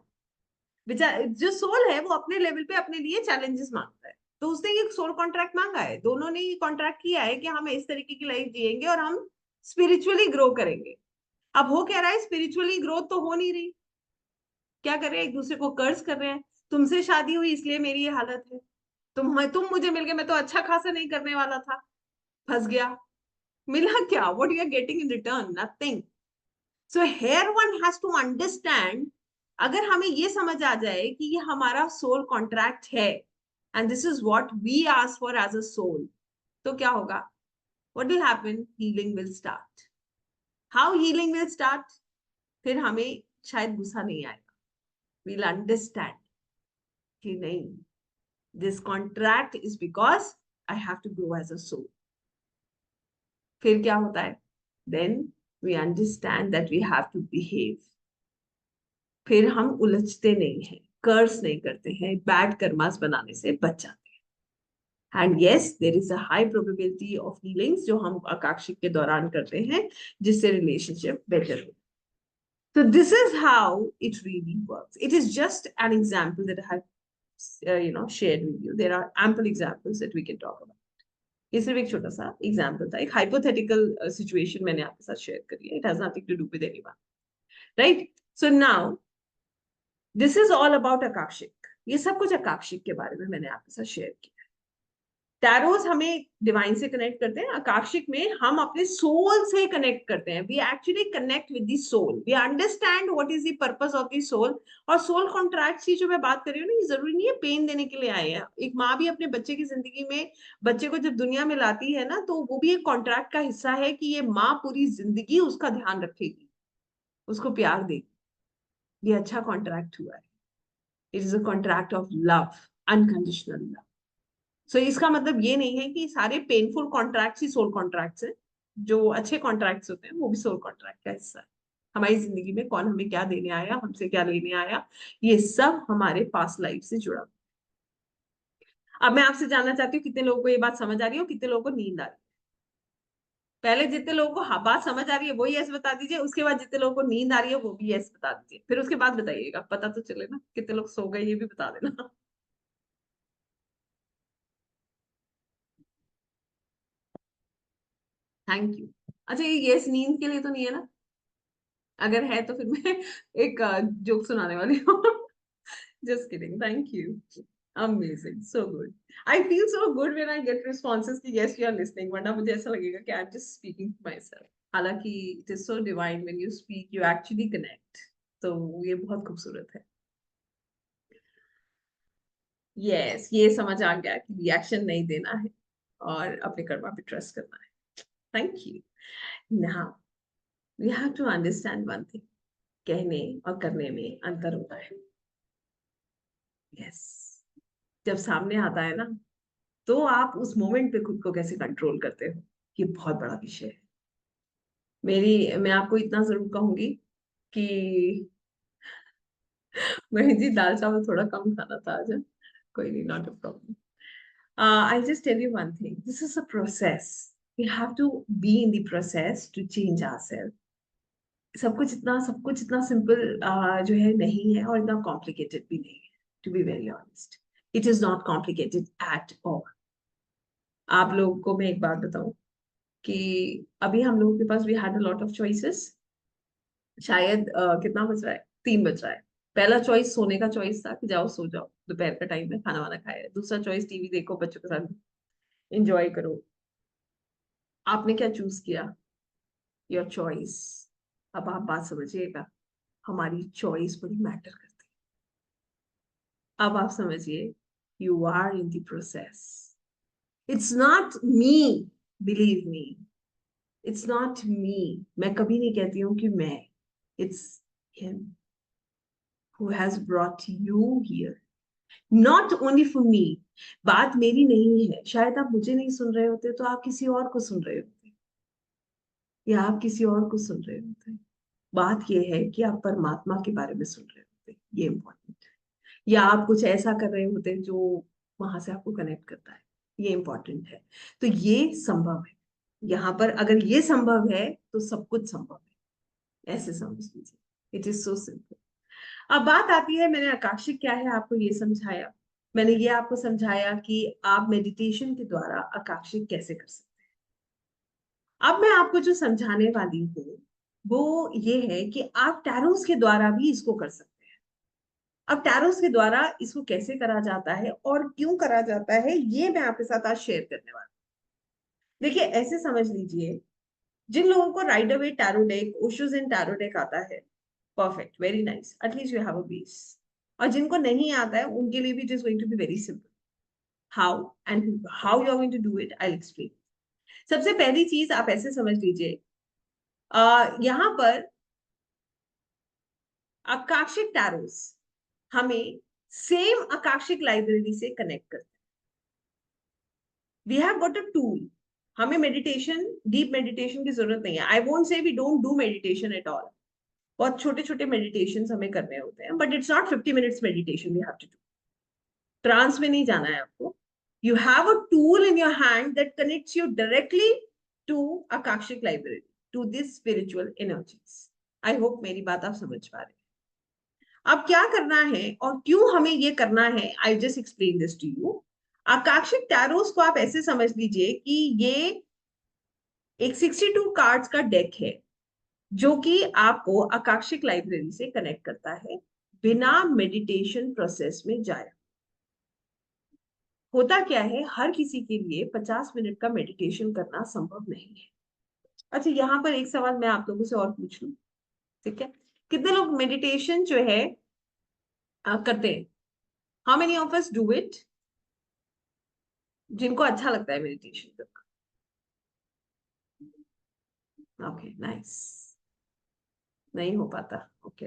जो सोल है वो अपने लेवल पे अपने लिए चैलेंजेस मांगता है। तो उसने ये सोल कॉन्ट्रैक्ट मांगा है, दोनों ने ये कॉन्ट्रैक्ट किया है कि हम इस तरीके की लाइफ जिएंगे और हम स्पिरिचुअली ग्रो करेंगे। अब हो क्या रहा है, स्पिरिचुअली ग्रोथ तो हो नहीं रही। क्या कर रहे हैं, एक दूसरे को कर्ज कर रहे हैं। तुमसे शादी हुई इसलिए मेरी ये हालत है, तुम मुझे मिल गए, मैं तो अच्छा खासा नहीं करने वाला था, फंस गया। मिला क्या, what you are getting in return? Nothing. So here one has to understand. अगर हमें ये समझ आ जाए कि ये हमारा सोल कॉन्ट्रैक्ट है, and this is what we ask for as a soul, तो क्या होगा, what will happen, healing will start. How healing will start, फिर हमें शायद गुस्सा नहीं आएगा। विल अंडरस्टैंड कि नहीं, this contract is because I have to grow as a soul. फिर क्या होता है, then we understand that we have to behave. फिर हम उलझते नहीं हैं, कर्स नहीं करते हैं, बैड कर्मास बनाने से बच जाते हैं। And yes, there is a high probability of healings जो हम आकाशिक के दौरान करते हैं, जिससे रिलेशनशिप बेटर हो। So this is how it really works. It is just an example that I have, shared with you. There are ample examples that we can talk about. ये सिर्फ एक छोटा सा एग्जाम्पल था, एक हाइपोथेटिकल सिचुएशन मैंने आपके साथ शेयर करी है। It has nothing to do with anyone, right? So now this is all about Akashic. ये सब कुछ आकाशिक के बारे में मैंने आपके साथ शेयर किया। टैरोस हमें डिवाइन से कनेक्ट करते हैं, आकाशिक में हम अपने सोल से कनेक्ट करते हैं। We actually connect with the soul, we understand what is the purpose of the soul. और सोल कॉन्ट्रैक्ट की जो मैं बात कर रही हूँ ना, ये जरूरी नहीं है पेन देने के लिए आए हैं। एक माँ भी अपने बच्चे की जिंदगी में, बच्चे को जब दुनिया में लाती है ना, तो वो भी एक कॉन्ट्रैक्ट का हिस्सा है कि ये माँ पूरी जिंदगी उसका ध्यान रखेगी, उसको प्यार देगी। ये अच्छा कॉन्ट्रैक्ट हुआ है। It is a contract of love, unconditional love. So इसका मतलब ये नहीं है कि सारे पेनफुल कॉन्ट्रैक्ट्स ही सोल कॉन्ट्रैक्ट्स हैं। जो अच्छे कॉन्ट्रैक्ट्स होते हैं वो भी सोल कॉन्ट्रैक्ट का हिस्सा है। हमारी जिंदगी में कौन हमें क्या देने आया, हमसे क्या लेने आया, ये सब हमारे पास्ट लाइफ से जुड़ा। अब मैं आपसे जानना चाहती हूँ, कितने लोगों को ये बात समझ आ रही है और कितने लोगों को नींद आ रही है? पहले जितने लोगों को हाँ बात समझ आ रही है वो यस बता दीजिए, उसके बाद जितने लोगों को नींद आ रही है वो भी यस बता दीजिए, फिर उसके बाद बताइएगा, पता तो चले ना कितने लोग सो गए, ये भी बता देना। Thank you. अच्छा, ये यस नींद के लिए तो नहीं है ना? अगर है तो फिर मैं एक जोक सुनाने वाली हूँ। Just kidding, thank you. Amazing, so good. I feel so good when I get responses कि यस यू आर लिसनिंग, वरना मुझे ऐसा लगेगा कि I am just speaking to my self. हालांकि it is so divine when you speak, you actually connect. तो ये बहुत खूबसूरत है। यस, ये समझ आ गया कि रिएक्शन नहीं देना है और अपने कर्मा पे ट्रस्ट करना है। Thank you. Now we have to understand one thing, कहने और करने में अंतर होता है। यस, जब सामने आता है ना, तो आप उस मोमेंट पे खुद को कैसे कंट्रोल करते हो, ये बहुत बड़ा विषय है। मैं आपको इतना जरूर कहूंगी कि वही जी, दाल चावल थोड़ा कम खाना था आज। कोई नहीं, not a problem. I just tell you one thing, this is a process. We have to be in the process to change ourselves. सब कुछ इतना सिंपल जो है नहीं है, और इतना कॉम्प्लिकेटेड भी नहीं है। To be very honest, it is not complicated at all. आप लोगों को मैं एक बात बताऊं कि अभी हम लोगों के पास we had a lot of choices. शायद कितना बज रहा है, 3 बज रहा है। पहला चॉइस सोने का चॉइस था कि जाओ सो जाओ, दोपहर का टाइम है, खाना वाना खाया। दूसरा चॉइस टीवी देखो, बच्चों के साथ एंजॉय करो। आपने क्या चूज किया? Your choice. अब आप बात समझिएगा, हमारी चॉइस बड़ी मैटर करती है। अब आप समझिए, you are in the process. It's not me, believe me, it's not me. मैं कभी नहीं कहती हूँ कि मैं, it's him who has brought you here, not only for me. बात मेरी नहीं है, शायद आप मुझे नहीं सुन रहे होते तो आप किसी और को सुन रहे होते, या आप किसी और को सुन रहे होते। बात यह है कि आप परमात्मा के बारे में सुन रहे होते, ये इम्पोर्टेंट है। या आप कुछ ऐसा कर रहे होते जो वहां से आपको कनेक्ट करता है, ये इम्पोर्टेंट है। तो ये संभव है। यहाँ पर अगर ये संभव है तो सब कुछ संभव है, ऐसे समझ लीजिए। It is so simple. अब बात आती है, मैंने आकाशिक क्या है आपको ये समझाया। मैंने ये आपको समझाया कि आप मेडिटेशन के द्वारा आकाशिक कैसे कर सकते हैं। अब मैं आपको जो समझाने वाली हूँ वो ये है कि आप टैरोस के द्वारा भी इसको कर सकते हैं। अब टैरोस के द्वारा इसको कैसे करा जाता है और क्यों करा जाता है, ये मैं आपके साथ आज शेयर करने वाली हूँ। देखिए, ऐसे समझ लीजिए, जिन लोगों को right away tarot deck, Osho zen tarot deck आता है, perfect, very nice, at least you have a base. और जिनको नहीं आता है उनके लिए भी it is going to be very simple. How and how you are going to do it, I explain. सबसे पहली चीज आप ऐसे समझ लीजिए, यहाँ पर आकाशिक टैरोस हमें सेम आकाशिक लाइब्रेरी से कनेक्ट करते हैं। We have got a tool. हमें मेडिटेशन, डीप मेडिटेशन की जरूरत नहीं है। I won't say we don't do meditation at all. बहुत छोटे छोटे मेडिटेशन हमें करने होते हैं, but it's not 50 minutes meditation we have to do. Trance में नहीं जाना है आपको। You have a tool in your hand that connects you directly to Akashic library, to this spiritual energies. I hope मेरी बात आप समझ पा रहे हैं। अब क्या करना है और क्यों हमें ये करना है, I just explain this to you. आकाशिक टैरोस को आप ऐसे समझ लीजिए कि ये एक 62 कार्ड्स का डेक है जो कि आपको आकाशिक लाइब्रेरी से कनेक्ट करता है बिना मेडिटेशन प्रोसेस में जाए। होता क्या है, हर किसी के लिए 50 मिनट का मेडिटेशन करना संभव नहीं है। अच्छा, यहाँ पर एक सवाल मैं आप लोगों से और पूछ लूं, ठीक है? कितने लोग मेडिटेशन जो है करते हैं? How many of us do it? जिनको अच्छा लगता है मेडिटेशन करना। Okay, nice. नहीं हो पाता, okay.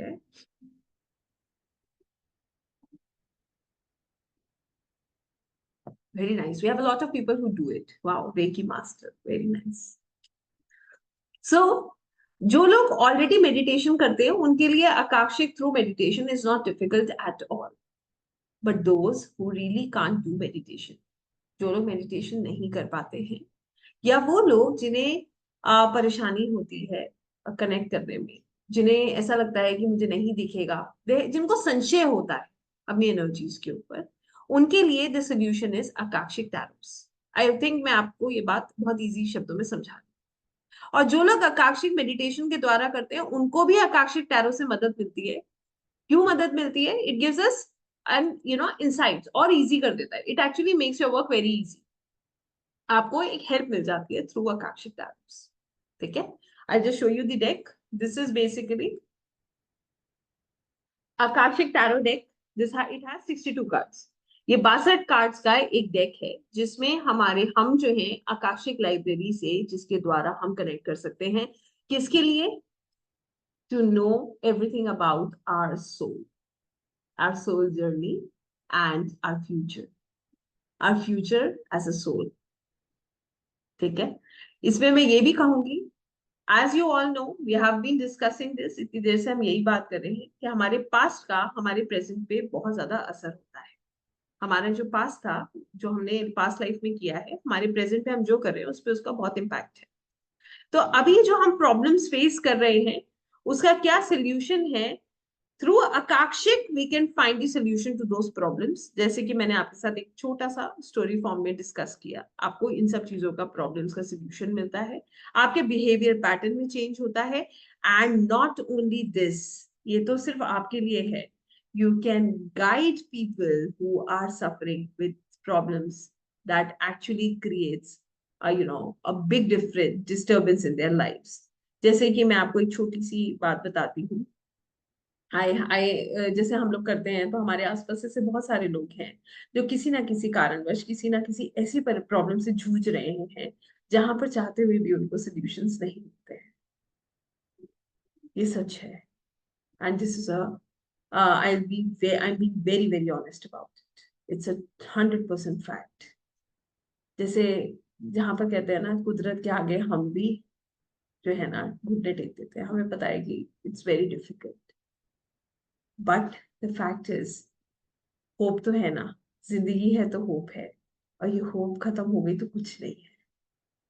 Very nice, we have a lot of people who do it. Wow, reiki master, very nice. So जो लोग ऑलरेडी मेडिटेशन करते हैं उनके लिए आकाशिक through meditation is not difficult at all. But those who really can't do meditation, जो लोग मेडिटेशन नहीं कर पाते हैं, या वो लोग जिन्हें परेशानी होती है कनेक्ट करने में, जिन्हें ऐसा लगता है कि मुझे नहीं दिखेगा, जिनको संशय होता है अपनी एनर्जीज के ऊपर, उनके लिए the solution is Akashic tarots. I think मैं आपको ये बात बहुत इजी शब्दों में समझा दूं। और जो लोग आकाशिक मेडिटेशन के द्वारा करते हैं उनको भी आकाशिक टैरो से मदद मिलती है। क्यों मदद मिलती है? It gives us and insights, और इजी कर देता है। It actually makes your work very easy. आपको एक हेल्प मिल जाती है थ्रू आकाशिक टैरोस, ठीक है? I just show you the deck. This is basically Akashic tarot deck. This it has 62 cards. ये 62 कार्ड्स का एक डेक है जिसमें हम जो है आकाशिक लाइब्रेरी से, जिसके द्वारा हम कनेक्ट कर सकते हैं। किसके लिए? To know everything about our soul journey and our future as a soul, ठीक है? इसमें मैं ये भी कहूंगी, as you all know, we have been discussing this, इतनी देर से हम यही बात कर रहे हैं कि हमारे पास्ट का हमारे प्रेजेंट पे बहुत ज्यादा असर होता है। हमारा जो पास्ट था, जो हमने पास्ट लाइफ में किया है, हमारे प्रेजेंट पे हम जो कर रहे हैं उस पर उसका बहुत इम्पैक्ट है। तो अभी जो हम प्रॉब्लम्स फेस कर रहे हैं उसका क्या सोल्यूशन है। थ्रू अकाक्षिक we can find the solution to those problems. जैसे कि मैंने आपके साथ एक छोटा सा स्टोरी फॉर्म में डिस्कस किया, आपको इन सब चीजों का प्रॉब्लम्स का सोल्यूशन मिलता है, आपके बिहेवियर पैटर्न में चेंज होता है। एंड नॉट ओनली दिस, ये तो सिर्फ आपके लिए है, you can guide people who are suffering with problems that actually creates a big different disturbance in their lives। जैसे कि मैं आपको एक छोटी सी बात बताती हूँ। हाय हाय, जैसे हम लोग करते हैं तो हमारे आसपास ऐसे बहुत सारे लोग हैं जो किसी ना किसी कारणवश किसी ना किसी ऐसी प्रॉब्लम से जूझ रहे हैं जहां पर चाहते हुए भी उनको सॉल्यूशंस नहीं मिलते हैं। ये सच है। And this is a I be very very honest about it. It's a 100% fact. जैसे जहां पर कहते हैं ना, कुदरत के आगे हम भी जो है ना घुटने टेक देते हैं, हमें पता है कि it's very difficult, but the fact is hope तो है ना। जिंदगी है तो होप है, और ये होप खत्म हो गई तो कुछ नहीं है।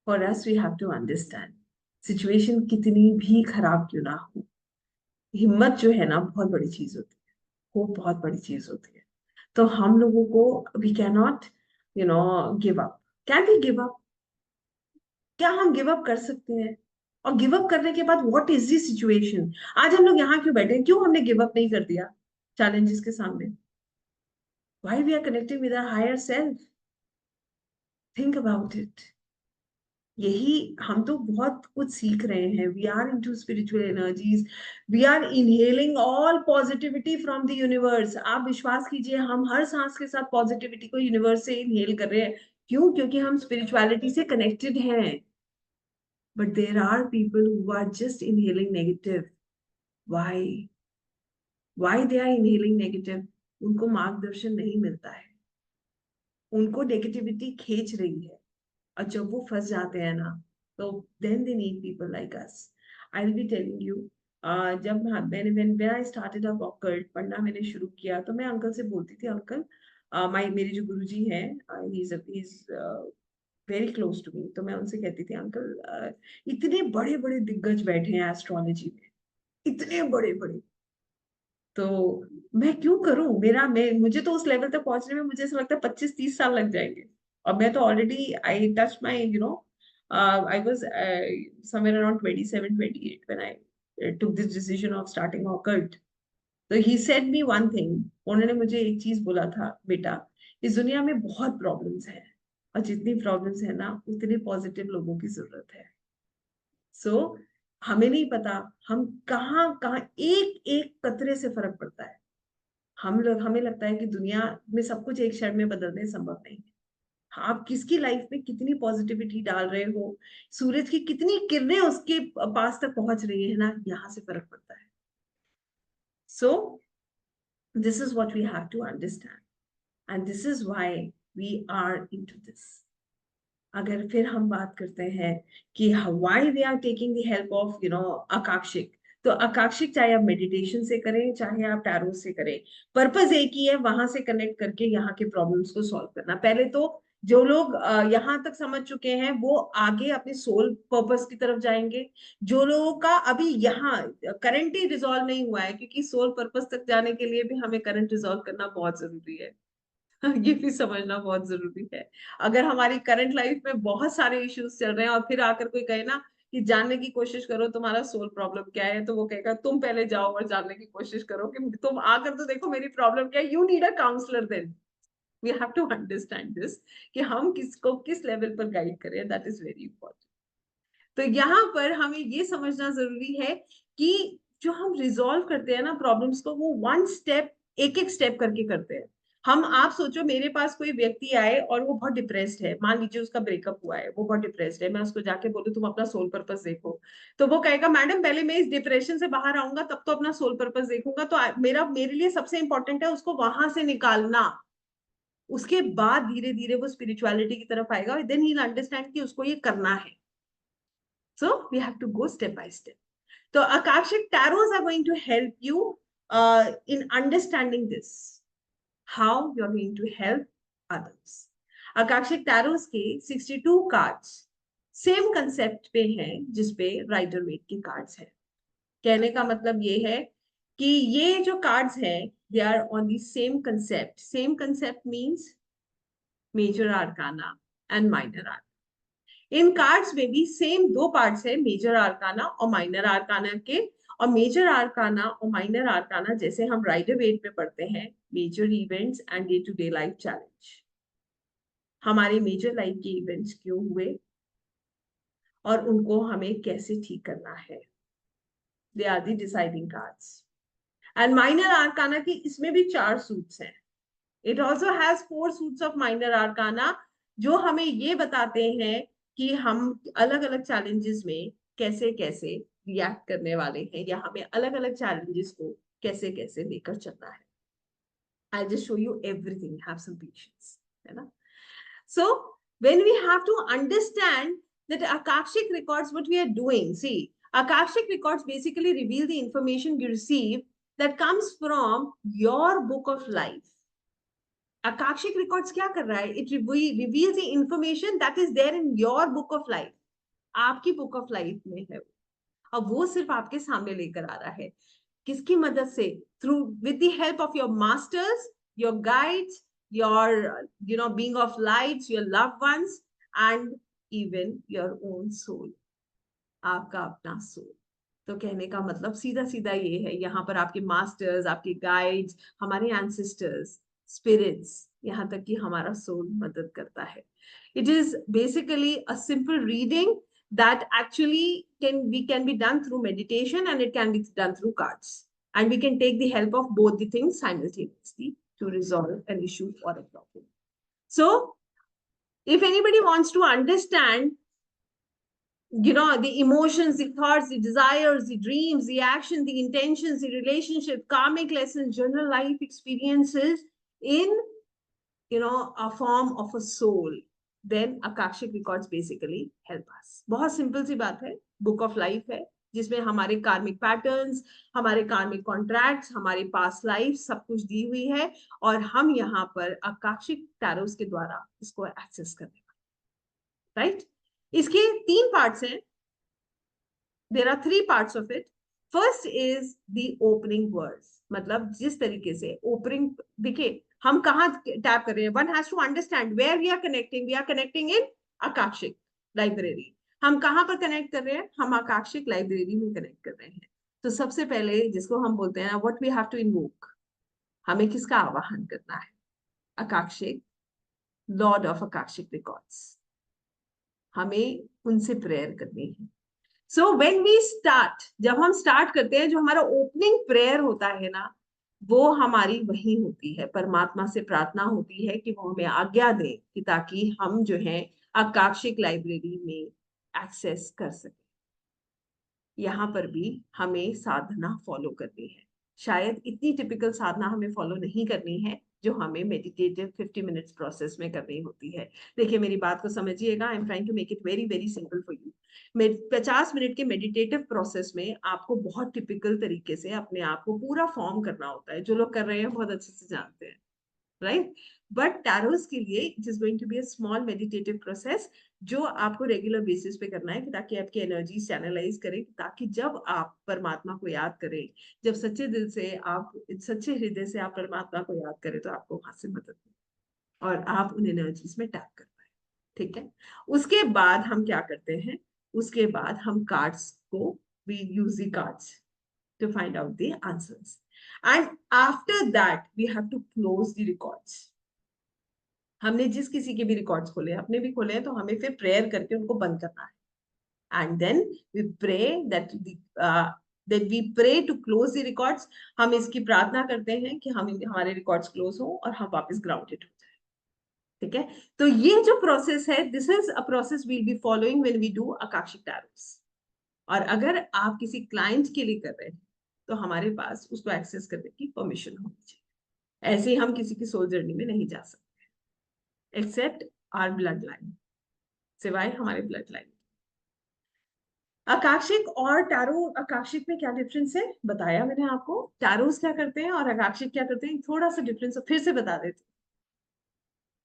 For us we have to understand, situation कितनी भी खराब क्यों ना हो, हिम्मत जो है ना बहुत बड़ी चीज होती है, होप बहुत बड़ी चीज होती है। तो हम लोगों को we can not give up. Can we give up? क्या हम गिव अप कर सकते हैं? और गिव अप करने के बाद व्हाट इज दी सिचुएशन? आज हम लोग यहाँ क्यों बैठे हैं? क्यों हमने गिव अप नहीं कर दिया चैलेंजेस के सामने? Why we are connecting with our higher self? Think about it. यही हम तो बहुत कुछ सीख रहे हैं। We are into spiritual energies, we are inhaling all positivity from the universe. आप विश्वास कीजिए, हम हर सांस के साथ पॉजिटिविटी को यूनिवर्स से इनहेल कर रहे हैं। क्यों? क्योंकि हम स्पिरिचुअलिटी से कनेक्टेड हैं। But there are people who are just inhaling negative. Why? Why they are inhaling negative? उनको मार्गदर्शन नहीं मिलता है, उनको नेगेटिविटी खींच रही है, और जब वो फंस जाते हैं ना, तो then they need people like us. I will be telling you, जब मैंने when I started up occult पढ़ना मैंने शुरू किया, तो मैं अंकल से बोलती थी, अंकल माय मेरे जो गुरुजी हैं, he is very close to me, तो मैं उनसे कहती थी, अंकल इतने बड़े बड़े दिग्गज बैठे हैं एस्ट्रोलॉजी में, इतने बड़े बड़े, तो मैं क्यों करूं? मैं मुझे तो उस लेवल तक पहुंचने में मुझे ऐसा लगता है 25-30 साल लग जाएंगे। और मैं तो already I touch my I was somewhere around 27-28 when I took this decision of starting occult. तो he said me one thing, उन्होंने मुझे एक चीज बोला था, बेटा इस दुनिया में बहुत प्रॉब्लम्स हैं, और जितनी प्रॉब्लम्स है ना उतने पॉजिटिव लोगों की जरूरत है। सो हमें नहीं पता हम कहाँ कहाँ एक एक कतरे से फर्क पड़ता है। हमें लगता है कि दुनिया में सब कुछ एक क्षण में बदलने संभव नहीं है। आप किसकी लाइफ में कितनी पॉजिटिविटी डाल रहे हो, सूरज की कितनी किरणें उसके पास तक पहुंच रही है ना, यहाँ से फर्क पड़ता है। So this is what we have to understand, and this is why we are into this. अगर फिर हम बात करते हैं कि why we are taking the help of अकाक्षिक, तो अकाक्षिक चाहे आप मेडिटेशन से करें चाहे आप टैरो से करें, पर्पस एक ही है, वहां से कनेक्ट करके यहाँ के प्रॉब्लम्स को सॉल्व करना। पहले तो जो लोग यहाँ तक समझ चुके हैं वो आगे अपने सोल पर्पस की तरफ जाएंगे। जो लोगों का अभी यहाँ करंट ही रिजॉल्व नहीं हुआ है, क्योंकि सोल पर्पस तक जाने के लिए भी हमें करंट रिजॉल्व करना बहुत जरूरी है। ये भी समझना बहुत जरूरी है। अगर हमारी करंट लाइफ में बहुत सारे इश्यूज चल रहे हैं और फिर आकर कोई कहे ना कि जानने की कोशिश करो तुम्हारा सोल प्रॉब्लम क्या है, तो वो कहेगा तुम पहले जाओ और जानने की कोशिश करो कि तुम आकर तो देखो मेरी प्रॉब्लम क्या है। You need a counsellor then. We have to understand this, कि हम किसको किस लेवल पर गाइड करें, दैट इज वेरी इंपॉर्टेंट। तो यहाँ पर हमें ये समझना जरूरी है कि जो हम रिजॉल्व करते हैं ना प्रॉब्लम्स को, वो वन स्टेप एक एक स्टेप करके करते हैं। आप सोचो मेरे पास कोई व्यक्ति आए और वो बहुत डिप्रेस्ड है, मान लीजिए उसका ब्रेकअप हुआ है, वो बहुत डिप्रेस्ड है, मैं उसको जाके बोलूं तुम अपना सोल पर्पस देखो, तो वो कहेगा मैडम पहले मैं इस डिप्रेशन से बाहर आऊंगा तब तो अपना सोल पर्पस देखूंगा। तो मेरे लिए सबसे इंपॉर्टेंट है उसको वहां से निकालना, उसके बाद धीरे धीरे वो स्पिरिचुअलिटी की तरफ आएगा, देन ही अंडरस्टैंड कि उसको ये करना है। So we have to go step by step. So Akashic tarots are going to help you in understanding this, how you're going to help others. Akashic tarots के 62 cards सेम कंसेप्ट पे हैं जिसपे राइडर वेट के कार्ड्स हैं। कहने का मतलब ये है कि ये जो कार्ड्स हैं they are on the same concept. Same concept means major arcana and minor arcana. इन कार्ड्स में भी सेम दो पार्ट्स है, मेजर आर्काना और माइनर आर्काना के. और मेजर आर्काना और माइनर आर्काना जैसे हम राइडर वेट में पढ़ते हैं, major events and day to day life challenge. हमारे मेजर लाइफ के इवेंट्स क्यों हुए और उनको हमें कैसे ठीक करना है, they are the deciding cards. And minor arcana की इसमें भी 4 सूट्स हैं. It also has 4 suits of minor arcana जो हमें ये बताते हैं कि हम अलग अलग चैलेंजेस में कैसे कैसे रिएक्ट करने वाले हैं, या हमें अलग अलग चैलेंजेस को कैसे कैसे लेकर चलना है. I'll just show you everything. Have some patience. है ना? So when we have to understand that Akashic records, what we are doing, see, Akashic records basically reveal the information you receive that comes from your book of life. Akashic records क्या कर रहा है? It reveals the information that is there in your book of life. आपकी book of life में है. अब वो सिर्फ आपके सामने लेकर आ रहा है. किसकी मदद से? Through, with the help of your masters, your guides, your being of lights, your loved ones, and even your own soul. आपका अपना सोल. तो कहने का मतलब सीधा सीधा ये है, यहाँ पर आपके मास्टर्स, आपके गाइड्स, हमारे एंसेस्टर्स, स्पिरिट्स, यहाँ तक कि हमारा सोल मदद करता है. It is basically a simple reading that actually can be done through meditation, and it can be done through cards, and we can take the help of both the things simultaneously to resolve an issue or a problem. So if anybody wants to understand the emotions, the thoughts, the desires, the dreams, the action, the intentions, the relationship, karmic lessons, general life experiences in a form of a soul, then Akashic records basically help us. बहुत सिंपल सी बात है, बुक ऑफ लाइफ है जिसमें हमारे कार्मिक पैटर्न्स, हमारे कार्मिक कॉन्ट्रैक्ट्स, हमारे पास्ट लाइफ सब कुछ दी हुई है, और हम यहाँ पर आकाशिक टैरोस के द्वारा इसको एक्सेस करने वाले. राइट? इसके 3 पार्ट्स हैं. There are 3 parts of it. First is the opening words. मतलब जिस तरीके से opening, देखिए हम कहाँ टैप कर रहे हैं. One has to understand where we are connecting. We are connecting in Akashic library. हम कहाँ पर कनेक्ट कर रहे हैं? हम आकाशिक लाइब्रेरी में कनेक्ट कर रहे हैं. तो सबसे पहले जिसको हम बोलते हैं what we have to invoke, हमें किसका आवाहन करना है? Akashic, Lord of Akashic records. हमें उनसे प्रेयर करनी है. So when we start, जब हम स्टार्ट करते हैं, जो हमारा ओपनिंग प्रेयर होता है ना, वो हमारी वही होती है, परमात्मा से प्रार्थना होती है कि वो हमें आज्ञा दे कि ताकि हम जो है आकाशिक लाइब्रेरी में एक्सेस कर सके. यहाँ पर भी हमें साधना फॉलो करनी है. शायद इतनी टिपिकल साधना हमें फॉलो नहीं करनी है जो हमें मेडिटेटिव 50 मिनट्स प्रोसेस में करनी होती है. देखिए मेरी बात को समझिएगा. I am trying to make it very very simple for you. 50 minute के मेडिटेटिव प्रोसेस में आपको बहुत टिपिकल तरीके से अपने आप को पूरा फॉर्म करना होता है. जो लोग कर रहे हैं बहुत अच्छे से जानते हैं, राइट? बट टैरोस के लिए it is going to be a small meditative process जो आपको रेगुलर बेसिस पे करना है ताकि आपकी एनर्जी चैनलाइज करें, ताकि जब आप परमात्मा को याद करें, जब सच्चे दिल से आप, सच्चे हृदय से आप परमात्मा को याद करें, तो आपको वहां से मदद मिले और आप उन एनर्जीज में टैप कर पाए. ठीक है? उसके बाद हम क्या करते हैं? उसके बाद हम कार्ड्स को, we use the cards to find out the answers, and after that we have to close the records. हमने जिस किसी के भी रिकॉर्ड्स खोले, अपने भी खोले हैं, तो हमें फिर प्रेयर करके उनको बंद करना है. And then we pray that we pray to close the records. हम इसकी प्रार्थना करते हैं कि हमारे रिकॉर्ड्स क्लोज हो और हम वापस ग्राउंडेड हो जाए. ठीक है? तो ये जो प्रोसेस है, this is a process we'll be following when we do आकाशिक टैरोस. और अगर आप किसी क्लाइंट के लिए कर रहे हैं तो हमारे पास उसको एक्सेस करने की परमिशन होनी चाहिए. ऐसे ही हम किसी की सोल जर्नी में नहीं जा सकते एक्सेप्ट आवर ब्लड लाइन, सिवाय हमारे ब्लड लाइन. आकाशिक और टैरो, आकाशिक में क्या डिफरेंस है बताया मैंने आपको. टैरोस क्या करते हैं और आकाशिक क्या करते हैं, थोड़ा सा डिफरेंस फिर से बता देते.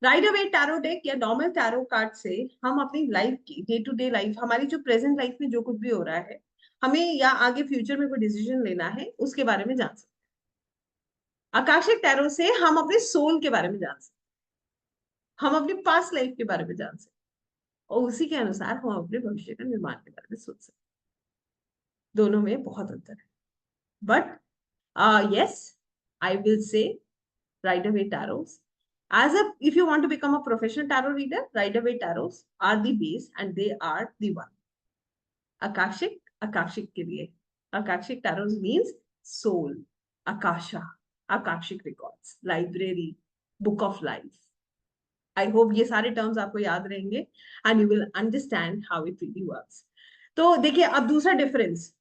राइडर वेट टैरो डेक या नॉर्मल टैरो कार्ड से हम अपनी लाइफ की, डे टू डे लाइफ, हमारी जो प्रेजेंट लाइफ में जो कुछ भी हो रहा है, हमें या आगे फ्यूचर में कोई डिसीजन लेना है उसके बारे में जान सकते हैं। आकाशिक टैरो से हम अपने सोल के बारे में जान सकते हैं, हम अपनी पास्ट लाइफ के बारे में जान सकते हैं, और उसी के अनुसार हम अपने भविष्य का निर्माण के बारे में सोच सकते हैं। दोनों में बहुत अंतर है, but yes, I will say Rider Waite tarots. If you want to become a professional tarot reader, Rider Waite tarots are the base and they are the one. Akashic, Akashic के लिए. Akashic tarots means soul, Akasha, Akashic records, library, book of life. I hope ये सारे terms आपको याद रहेंगे and you will understand how it really works. तो देखिए अब दूसरा difference,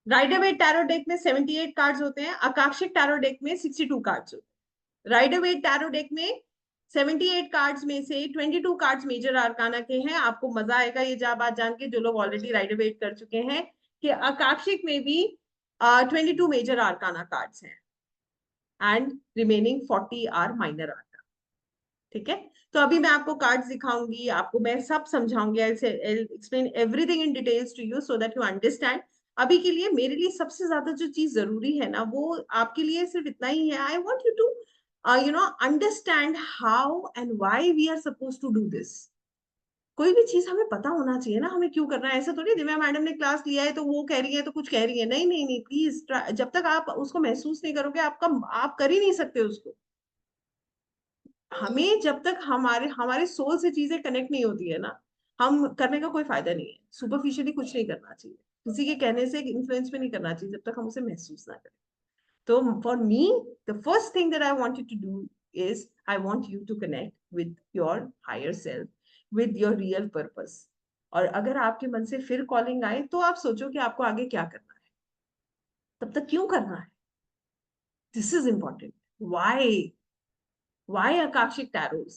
Rider Waite tarot deck में 78 कार्ड्स होते हैं, आकाशिक टैरो डेक में 62 कार्ड्स होते हैं। राइडर वेट टैरो डेक में 78 कार्ड्स में से 22 कार्ड्स मेजर आर्काना के हैं। आपको मजा आएगा ये बात जान के, जो लोग ऑलरेडी राइडर वेट कर चुके हैं, कि आकाशिक में भी 22 मेजर आर्काना कार्ड्स हैं and remaining 40 are minor arcana. ठीक है, तो अभी मैं आपको कार्ड्स दिखाऊंगी, आपको मैं सब समझाऊंगी, I explain everything in details to you so that you understand. अभी के लिए मेरे लिए सबसे ज्यादा जो चीज जरूरी है ना, वो आपके लिए सिर्फ इतना ही है, I want you to understand how and why we are suppose to do this. कोई भी चीज हमें पता होना चाहिए ना, हमें क्यों करना है। ऐसा थोड़ी दिव्या मैडम ने क्लास लिया है तो वो कह रही है तो कुछ कह रही है, नहीं नहीं नहीं, प्लीज, जब तक आप उसको महसूस नहीं करोगे आप कर ही नहीं सकते उसको। हमें जब तक हमारे हमारे सोल से चीजें कनेक्ट नहीं होती है ना, हम करने का कोई फायदा नहीं है। सुपरफिशियली कुछ नहीं करना चाहिए, किसी के कहने से इन्फ्लुएंस में नहीं करना चाहिए जब तक हम उसे महसूस ना करें। तो for me, the first thing that I want you to do is I want you to connect with your higher self, with your real purpose. और अगर आपके मन से फिर कॉलिंग आए तो आप सोचो कि आपको आगे क्या करना है, तब तक क्यों करना है, this is important. Why Why Akashic tarots?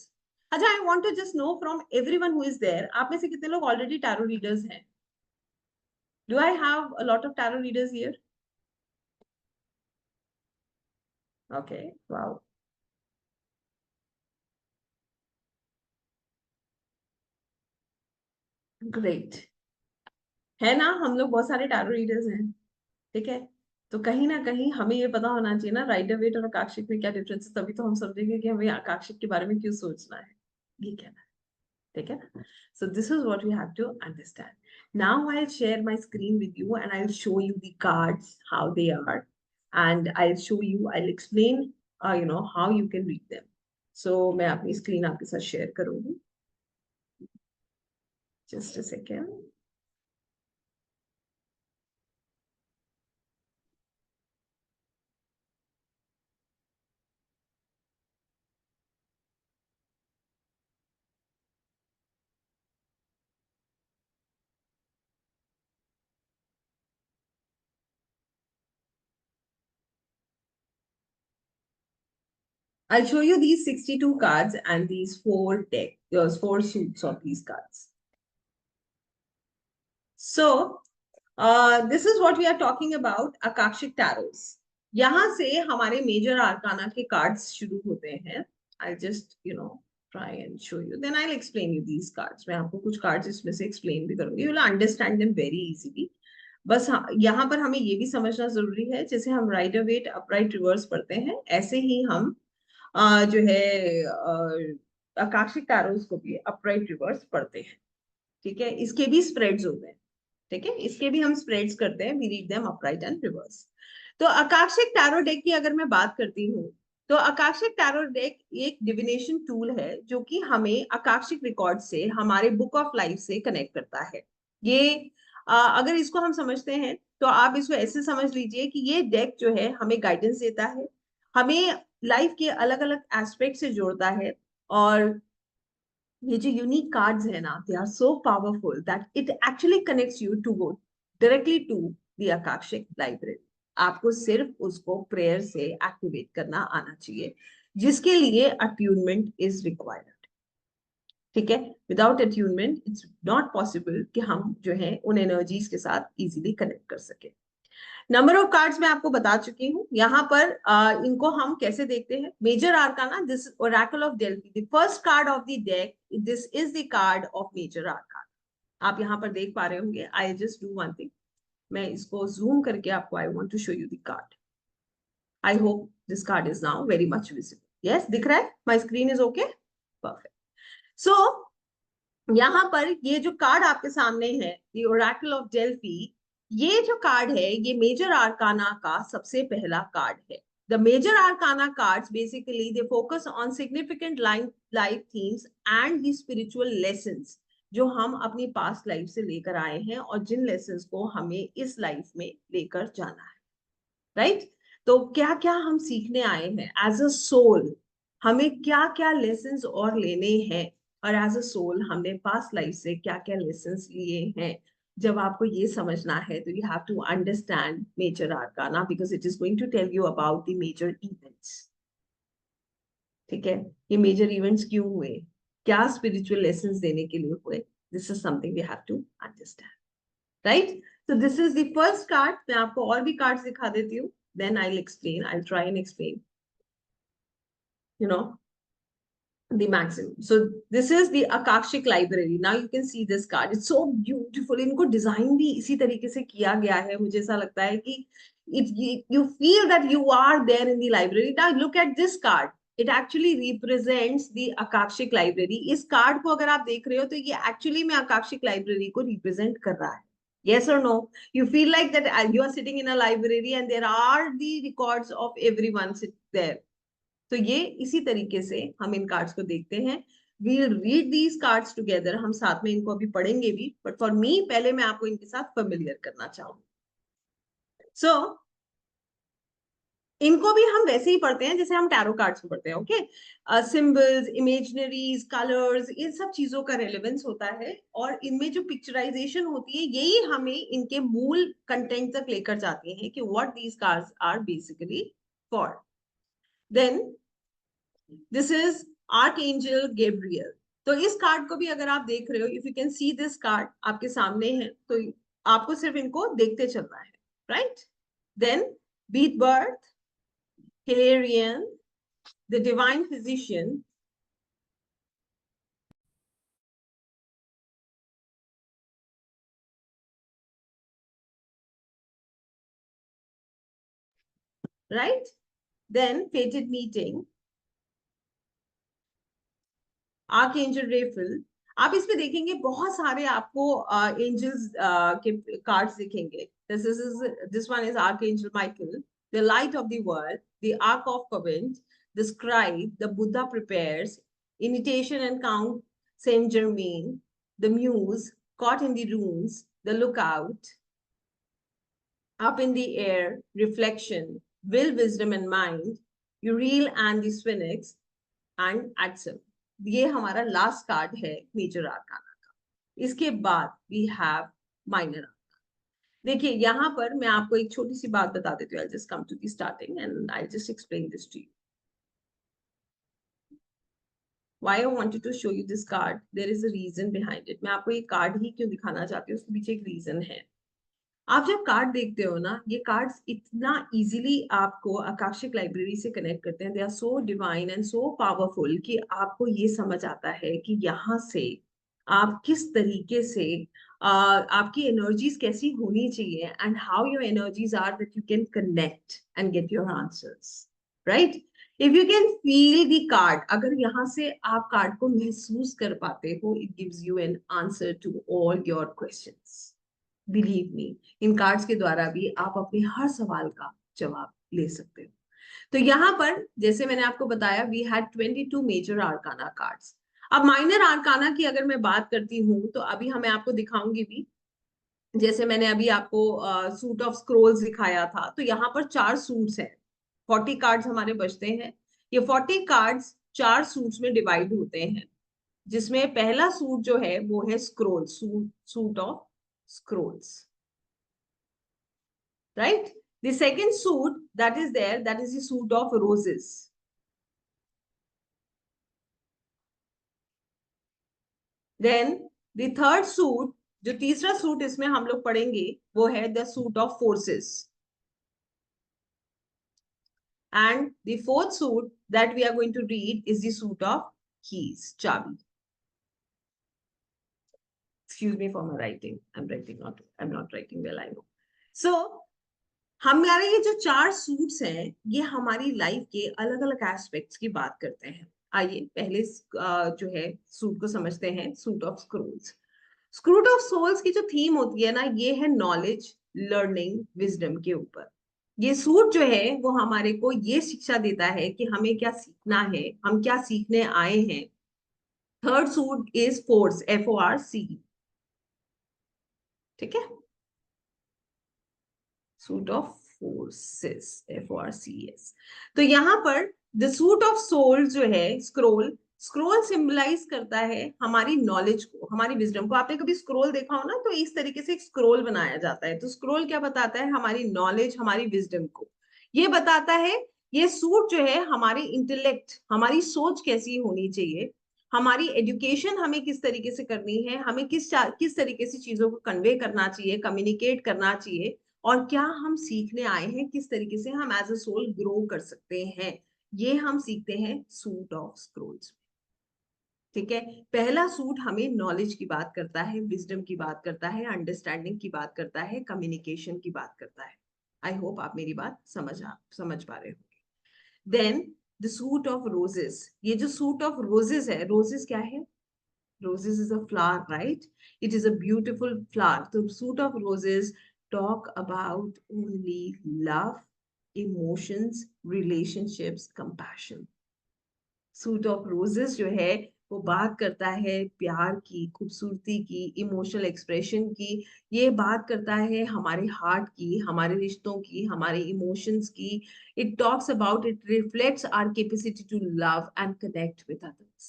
अच्छा, I want to just know from everyone who is there, आप में से कितने लोग already tarot readers हैं? Do I have a lot of tarot readers here? Okay, wow, great. है ना, हम लोग बहुत सारे tarot readers हैं, ठीक है। तो कहीं ना कहीं हमें ये पता होना चाहिए ना राइडर वेट और आकाशिक में क्या डिफरेंस है, तभी तो हम समझेंगे कि हमें आकाशिक के बारे में क्यों सोचना है, ये कहना है, ठीक है ना। So this is what we have to understand. Now I'll share my screen with you and I'll show you the cards, how they are, and I'll explain, how you can read them. So मैं अपनी screen आपके साथ share करूँगी. Just a second. I'll show you these 62 cards and these four suits of these cards. So, this is what we are talking about, Akashic Tarots. यहाँ से हमारे मेजर आर्काना के कार्ड्स शुरू होते हैं। I'll just, try and show you. Then I'll explain you these cards. मैं आपको कुछ कार्ड्स इसमें से explain भी करूंगी. You will understand them very easily. बस यहाँ पर हमें ये भी समझना जरूरी है, जैसे हम राइडर वेट अपराइट रिवर्स पढ़ते हैं, ऐसे ही हम जो है आकाशिक टैरोस को भी अपराइट रिवर्स पढ़ते हैं। ठीक है, इसके भी स्प्रेड्स होते हैं, ठीक है, इसके भी हम स्प्रेड्स करते हैं, we read them upright and reverse. तो आकाशिक टैरो डेक की अगर मैं बात करती हूँ, तो आकाशिक टैरो डेक एक डिविनेशन टूल है जो कि हमें आकाशिक रिकॉर्ड से, हमारे बुक ऑफ लाइफ से कनेक्ट करता है। ये अगर इसको हम समझते हैं तो आप इसको ऐसे समझ लीजिए कि ये डेक जो है हमें गाइडेंस देता है, हमें लाइफ के अलग अलग एस्पेक्ट से जोड़ता है। और ये जो यूनिक कार्ड्स है ना, they are so powerful that it actually connects you to go directly to the Akashic library. आपको सिर्फ उसको प्रेयर से एक्टिवेट करना आना चाहिए, जिसके लिए अट्यूनमेंट इज रिक्वायर्ड। ठीक है, without attunement it's not possible कि हम जो है उन एनर्जीज के साथ इजीली कनेक्ट कर सके। नंबर ऑफ कार्ड्स मैं आपको बता चुकी हूँ। यहाँ पर इनको हम कैसे देखते हैं, major arcana, this oracle of Delphi, the first card of the deck, this is the card of major arcana. आप यहाँ पर देख पा रहे होंगे। I just do one thing, मैं इसको जूम करके आपको, I want to show you the card. I hope this card is now very much visible. Yes, दिख रहा है? My screen is okay. Perfect. So यहाँ पर ये जो कार्ड आपके सामने है, द ओरेकल ऑफ डेल्फी, ये जो कार्ड है ये मेजर आर्काना का सबसे पहला कार्ड है. The major arcana cards basically they focus on significant life themes and the spiritual lessons जो हम अपनी पास्ट लाइफ से लेकर आए हैं और जिन लेसन्स को हमें इस लाइफ में लेकर जाना है. राइट? तो क्या क्या हम सीखने आए हैं एज अ सोल, हमें क्या क्या लेसन्स और लेने हैं, और एज अ सोल हमने पास्ट लाइफ से क्या क्या लेसन्स लिए हैं. जब आपको ये समझना है तो you have to understand major arcana because it is going to tell you about the major events. ठीक है? ये मेजर इवेंट्स क्यों हुए, क्या स्पिरिचुअल लेसन्स देने के लिए हुए, this is something we have to understand. Right? So this is the first card. मैं आपको और भी कार्ड्स दिखा देती हूँ. Then I'll explain. I'll try and explain. You know, the maximum. So this is the Akashic Library. Now you can see this card. It's so beautiful. इनको डिजाइन भी इसी तरीके से किया गया है. मुझे ऐसा लगता है कि you feel that you are there in the library. Now look at this card. It actually represents the Akashic Library. इस कार्ड को अगर आप देख रहे हो तो ये एक्चुअली में Akashic Library को रिप्रेजेंट कर रहा है. Yes or no? You feel like that you are sitting in a library and there are the records of everyone sit there. तो ये इसी तरीके से हम इन कार्ड्स को देखते हैं. We'll read these cards together. हम साथ में इनको अभी पढ़ेंगे भी. But for me, पहले मैं आपको इनके साथ familiar करना चाहूंगी. So इनको भी हम वैसे ही पढ़ते हैं जैसे हम टैरो कार्ड्स को पढ़ते हैं. ओके? सिंबल्स, इमेजनरीज, कलर्स, इन सब चीजों का रेलेवेंस होता है और इनमें जो पिक्चराइजेशन होती है यही हमें इनके मूल कंटेंट तक लेकर जाती है कि what these cards are basically for. Then this is archangel Gabriel. तो इस कार्ड को भी अगर आप देख रहे हो, if you can see this card आपके सामने है तो आपको सिर्फ इनको देखते चलना है. Right? Then beat birth, Hilarion, the divine physician, right? Then fated meeting, Archangel Raphael. आप इसमें देखेंगे बहुत सारे आपको एंजल्स के कार्ड्स दिखेंगे. This one is Archangel Michael, the light of the world, the Ark of Covenant, the scribe, the Buddha prepares, imitation and count Saint Germain, the muse, caught in the runes, the lookout, up in the air, reflection, will, wisdom and mind, Uriel and the Sphinx, and Axum. ये हमारा लास्ट कार्ड है मेजर आर्काना का. इसके बाद वी हैव माइनर आर्काना. देखिए यहाँ पर मैं आपको एक छोटी सी बात बता देती हूँ. I'll just come to the starting and I'll just explain this to you. Why I wanted to show you this card, there is a reason behind it. मैं आपको ये कार्ड ही क्यों दिखाना चाहती हूँ, उसके पीछे एक रीजन है. आप जब कार्ड देखते हो ना, ये कार्ड्स इतना इजीली आपको आकाशिक लाइब्रेरी से कनेक्ट करते हैं. They are so divine and so powerful कि आपको ये समझ आता है कि यहाँ से आप किस तरीके से आपकी एनर्जीज कैसी होनी चाहिए and how your energies are that you can connect and get your answers. Right? If you can feel the card, अगर यहाँ से आप कार्ड को महसूस कर पाते हो, it gives you an answer to all your questions. Believe me, इन कार्ड्स के द्वारा भी आप अपने हर सवाल का जवाब ले सकते हो. तो यहाँ पर जैसे मैंने आपको बताया, we had 22 major arcana cards. अब माइनर आर्काना की अगर मैं बात करती हूँ तो अभी हमें आपको दिखाऊंगी भी. जैसे मैंने अभी आपको सूट ऑफ स्क्रोल्स दिखाया था, तो यहाँ पर 4 सूट्स हैं. 40 कार्ड्स हमारे बचते हैं. ये 40 कार्ड्स 4 सूट्स में डिवाइड होते हैं, जिसमें पहला सूट जो है वो है scroll, suit of scrolls. Right? The second suit that is there, that is the suit of roses. Then the third suit, जो तीसरा सूट इसमें हम लोग पढ़ेंगे वो है the suit of forces. And the fourth suit that we are going to read is the suit of keys, चाबी. Excuse me for my writing. I'm not writing well, I know. सो हमारे ये जो 4 सूट्स हैं, ये हमारी लाइफ के अलग अलग एस्पेक्ट्स की बात करते हैं। आइए पहले जो है सूट को समझते हैं, सूट ऑफ स्क्रोल्स। स्क्रूट ऑफ सोल्स की जो थीम होती है ना, ये है नॉलेज, लर्निंग, विजडम के ऊपर। ये सूट जो है वो हमारे को ये शिक्षा देता है कि हमें क्या सीखना है, हम क्या सीखने आए हैं। Third suit is force, FORC। ठीक है, सूट ऑफ फोर्सेस, FORCES। तो यहाँ पर द सूट ऑफ सोल जो है, स्क्रोल, स्क्रोल सिंबलाइज करता है हमारी नॉलेज को, हमारी विजडम को। आपने कभी स्क्रोल देखा हो ना, तो इस तरीके से एक स्क्रोल बनाया जाता है। तो स्क्रोल क्या बताता है? हमारी नॉलेज, हमारी विजडम को ये बताता है। ये सूट जो है हमारे इंटेलेक्ट, हमारी सोच कैसी होनी चाहिए, हमारी एजुकेशन हमें किस तरीके से करनी है, हमें किस तरीके से चीजों को कन्वे करना चाहिए, कम्युनिकेट करना चाहिए, और क्या हम सीखने आए हैं, किस तरीके से हम एज अ सोल ग्रो कर सकते हैं, ये हम सीखते हैं सूट ऑफ स्क्रोल्स। ठीक है, पहला सूट हमें नॉलेज की बात करता है, विजडम की बात करता है, अंडरस्टैंडिंग की बात करता है, कम्युनिकेशन की बात करता है। आई होप आप मेरी बात समझ पा रहे हो। Then the suit of roses. ये जो सूट ऑफ रोजेस है, रोजेस क्या है? Roses is a flower, right? It is a beautiful flower. The suit of roses talk about only love, emotions, relationships, compassion. Suit of roses जो है वो बात करता है प्यार की, खूबसूरती की, इमोशनल एक्सप्रेशन की। ये बात करता है हमारे हार्ट की, हमारे रिश्तों की, हमारे इमोशंस की। It talks about, it reflects our capacity to love and connect with others.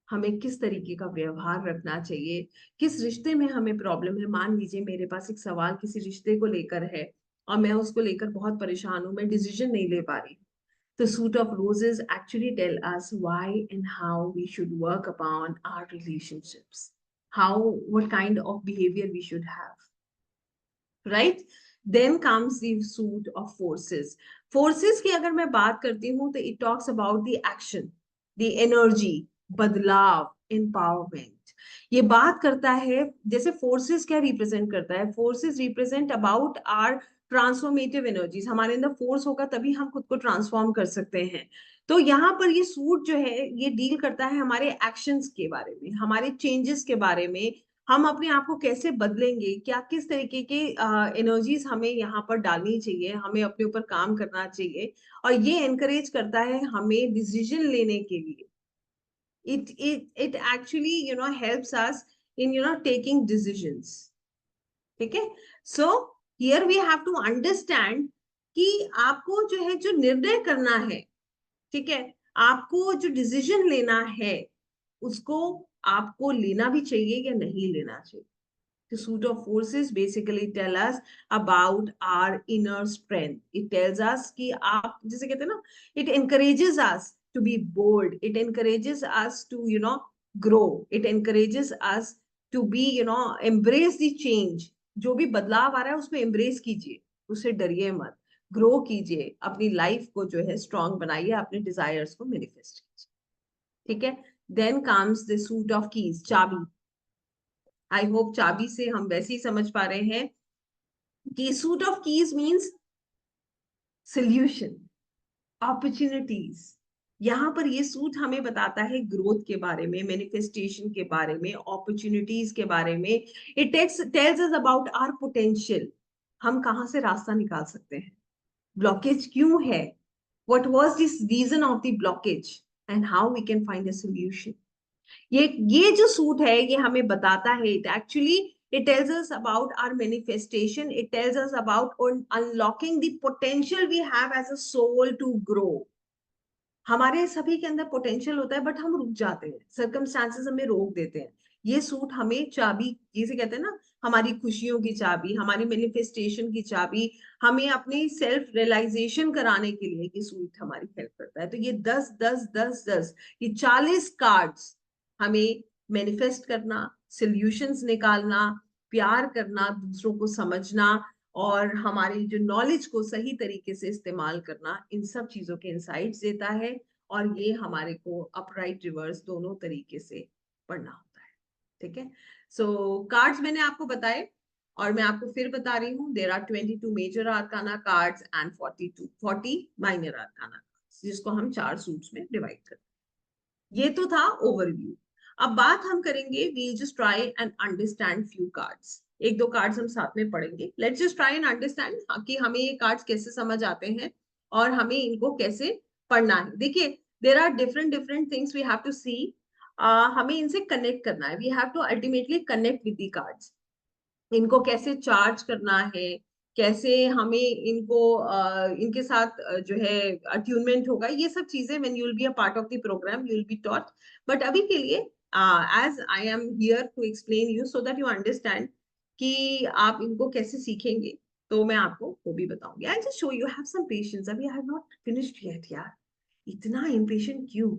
हमें किस तरीके का व्यवहार रखना चाहिए, किस रिश्ते में हमें प्रॉब्लम है। मान लीजिए मेरे पास एक सवाल किसी रिश्ते को लेकर है और मैं उसको लेकर बहुत परेशान हूं, मैं डिसीजन नहीं ले पा रही। The suit of roses actually tell us why and how we should work upon our relationships, how, what kind of behavior we should have, right? Then comes the suit of forces. Forces की अगर मैं बात करती हूँ तो it talks about the action, the energy, बदलाव, empowerment। ये बात करता है, जैसे फोर्सेस क्या रिप्रेजेंट करता है? Forces represent about are transformative energies. हमारे अंदर फोर्स होगा तभी हम खुद को ट्रांसफॉर्म कर सकते हैं। तो यहाँ पर ये सूट जो है ये डील करता है हमारे एक्शंस के बारे में, हमारे चेंजेस के बारे में। हम अपने आप को कैसे बदलेंगे, क्या किस तरीके के एनर्जीज हमें यहाँ पर डालनी चाहिए, हमें अपने ऊपर काम करना चाहिए। और ये एनकरेज करता है हमें डिसीजन लेने के लिए। it actually helps us in taking decisions। ठीक है, so here we have to understand कि आपको जो है जो निर्णय करना है, ठीक है, आपको जो डिसीजन लेना है, उसको आपको लेना भी चाहिए या नहीं लेना चाहिए। The suit of forces basically tell us about our inner strength. It tells us कि आप जैसे कहते हैं ना, it encourages us to be bold. It encourages us to grow. It encourages us to be embrace the change. जो भी बदलाव आ रहा है उसको embrace कीजिए, उससे डरिए मत, ग्रो कीजिए, अपनी लाइफ को जो है स्ट्रांग बनाइए, अपने डिजायर्स को मैनिफेस्ट कीजिए। ठीक है, then comes the suit of keys, चाबी। आई होप चाबी से हम वैसे ही समझ पा रहे हैं कि suit of keys means solution, opportunities. यहाँ पर ये सूट हमें बताता है ग्रोथ के बारे में, मैनिफेस्टेशन के बारे में, अपॉर्चुनिटीज के बारे में। It tells us about our potential, हम कहाँ से रास्ता निकाल सकते हैं, ब्लॉकेज क्यों है, what was this reason of the blockage, and how we can find a solution. ये जो सूट है ये हमें बताता है, it actually it tells us about our manifestation, it tells us about unlocking the potential we have as a soul to grow। हमारे सभी के अंदर पोटेंशियल होता है बट हम रुक जाते हैं, सर्कमस्टांसेस हमें रोक देते हैं। ये सूट हमें चाबी, जिसे कहते हैं ना, हमारी खुशियों की चाबी, हमारी मैनिफेस्टेशन की चाबी, हमें अपनी सेल्फ रियलाइजेशन कराने के लिए ये सूट हमारी हेल्प करता है। तो ये 10 10 10 10 ये 40 कार्ड्स हमें मैनिफेस्ट करना, सॉल्यूशंस निकालना, प्यार करना, दूसरों को समझना, और हमारी जो नॉलेज को सही तरीके से इस्तेमाल करना, इन सब चीजों के इंसाइट्स देता है। और ये हमारे को अपराइट रिवर्स दोनों तरीके से पढ़ना होता है। ठीक है, सो कार्ड्स मैंने आपको बताए। और मैं आपको फिर बता रही हूँ, there are 22 major arcana cards and 40 minor arcana cards, जिसको हम 4 सूट्स में डिवाइड करते हैं। ये तो था ओवरव्यू। अब बात हम करेंगे, we just try and understand few cards. एक दो कार्ड्स हम साथ में पढ़ेंगे। Let's just try and understand कि हमें ये कार्ड्स कैसे समझ आते हैं और हमें इनको कैसे पढ़ना है। देखिए, there are different different things we have to see. हमें इनसे कनेक्ट करना है, we have to ultimately connect with the cards. इनको कैसे चार्ज करना है, कैसे हमें इनको इनके साथ जो है अट्यूनमेंट होगा, ये सब चीजें when you will be a part of the programme you will be taught. But अभी के लिए as I am here to explain you so that you understand कि आप इनको कैसे सीखेंगे, तो मैं आपको वो भी बताऊंगी। I just show you have some patience. अभी I have not finished yet यार, इतना इम्पेशेंट क्यों?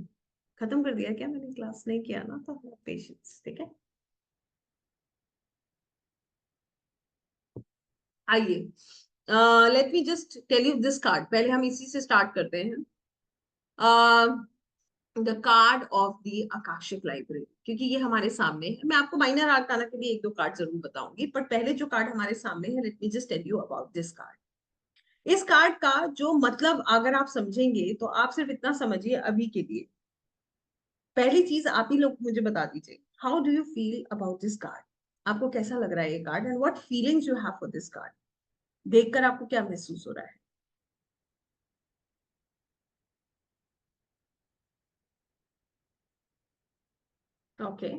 खत्म कर दिया क्या मैंने? क्लास नहीं किया ना, तो पेशेंस, ठीक है। आइए, let me just tell you this card. पहले हम इसी से स्टार्ट करते हैं। The card of the Akashic library, क्योंकि ये हमारे सामने है। मैं आपको माइनर आर्काना के भी एक दो कार्ड जरूर बताऊंगी, पर पहले जो कार्ड हमारे सामने है, let me just tell you about this card. इस कार्ड का जो मतलब अगर आप समझेंगे तो आप सिर्फ इतना समझिए अभी के लिए। पहली चीज आप ही लोग मुझे बता दीजिए, how do you feel about this card? आपको कैसा लग रहा है ये card, and what feelings you have for this card? देखकर आपको क्या महसूस हो रहा है? ओके।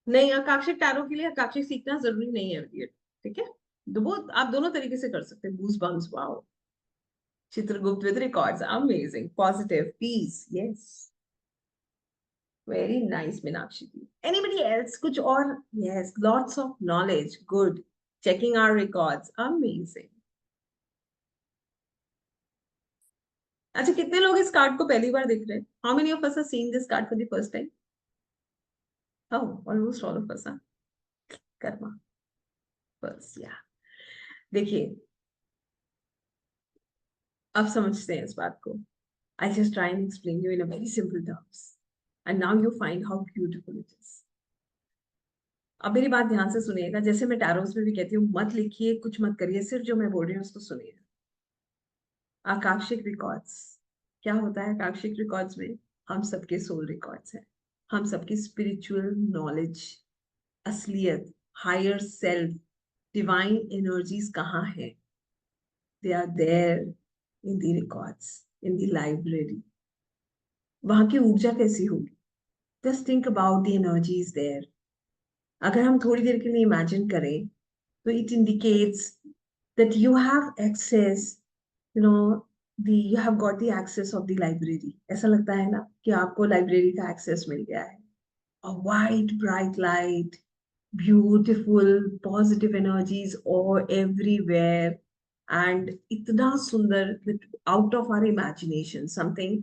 नहीं, आकांक्षित टैरो के लिए आकांक्षित सीखना जरूरी नहीं है ये, ठीक है। वो आप दोनों तरीके से कर सकते हैं। Goosebumps, wow. Chitragupta with records, amazing, positive, peace, yes, very nice Meenakshi ji. Anybody else, कुछ और? Yes, lots of knowledge, good, checking our records, amazing. अच्छा, कितने लोग इस कार्ड को पहली बार देख रहे हैं? How many of us are seeing this card for the first time? Oh, almost all of us are. Karma, बस या। देखिए, अब समझते हैं इस बात को। I just try and explain you in a very simple terms. And now you find how beautiful it is. अब मेरी बात ध्यान से सुनिएगा। जैसे मैं टैरोस में भी कहती हूँ, मत लिखिए, कुछ मत करिए, सिर्फ जो मैं बोल रही हूँ उसको सुनिए। आकाशिक रिकॉर्ड्स क्या होता है? आकाशिक रिकॉर्ड्स में हम सबके सोल रिकॉर्ड्स हैं, हम सबकी स्पिरिचुअल नॉलेज, असलियत, हायर सेल्फ, डिवाइन एनर्जीज कहाँ है? They are there in the records, in the library. वहां की ऊर्जा कैसी होगी? Just think about the energies there. अगर हम थोड़ी देर के लिए इमेजिन करें, तो it indicates that you have access, you know, the you have got the access of the library. ऐसा लगता है ना कि आपको लाइब्रेरी का एक्सेस मिल गया है। A white bright light, beautiful positive energies और एवरीवेयर, एंड इतना सुंदर, out of our imagination, something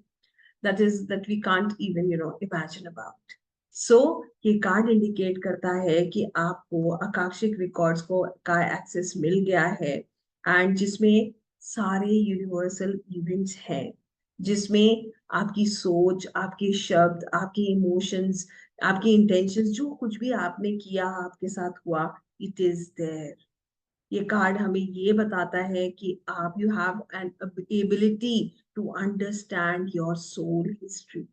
that we can't even imagine about. So ये कार्ड इंडिकेट करता है कि आपको आकाशिक रिकॉर्ड्स को का एक्सेस मिल गया है, एंड जिसमें सारे यूनिवर्सल इवेंट्स हैं, जिसमें आपकी सोच, आपके शब्द, आपके इमोशंस, आपकी इंटेंशंस, जो कुछ भी आपने किया, आपके साथ हुआ, इट इज देयर। ये कार्ड हमें ये बताता है कि आप you have an ability to understand your soul history.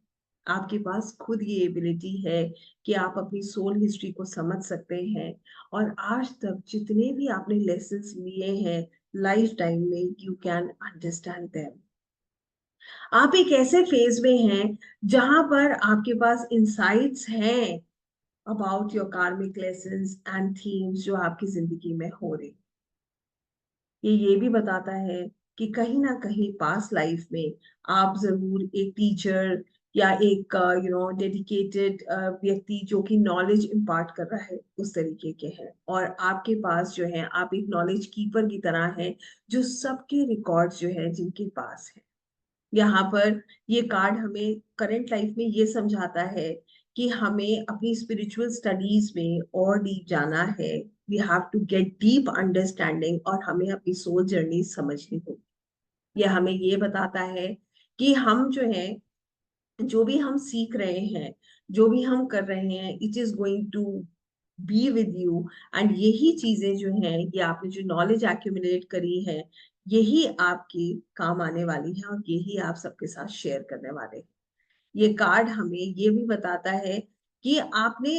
आपके पास खुद ये एबिलिटी है कि आप अपनी सोल हिस्ट्री को समझ सकते हैं, और आज तक जितने भी आपने लेसन्स लिए हैं लाइफ टाइम में, यू कैन अंडरस्टैंड देम। आप एक ऐसे फेज में हैं जहां पर आपके पास इंसाइट्स हैं अबाउट योर कार्मिक लेसन्स एंड थीम्स जो आपकी जिंदगी में हो रही। ये भी बताता है कि कहीं ना कहीं पास लाइफ में आप जरूर एक टीचर या एक डेडिकेटेड व्यक्ति जो कि नॉलेज इम्पार्ट कर रहा है उस तरीके के हैं, और आपके पास जो है आप एक नॉलेज कीपर की तरह हैं, जो सबके रिकॉर्ड्स जो है जिनके पास है। यहाँ पर ये कार्ड हमें करंट लाइफ में ये समझाता है कि हमें अपनी स्पिरिचुअल स्टडीज में और डीप जाना है। We have to get deep understanding, और हमें अपनी सोल जर्नी समझनी होगी। यह हमें ये बताता है कि हम जो है, जो भी हम सीख रहे हैं, जो भी हम कर रहे हैं, it is going to be with you, and यही चीजें जो हैं, ये आपने जो नॉलेज एक्यूमुलेट करी है, यही आपकी काम आने वाली है और यही आप सबके साथ शेयर करने वाले हैं। ये कार्ड हमें ये भी बताता है कि आपने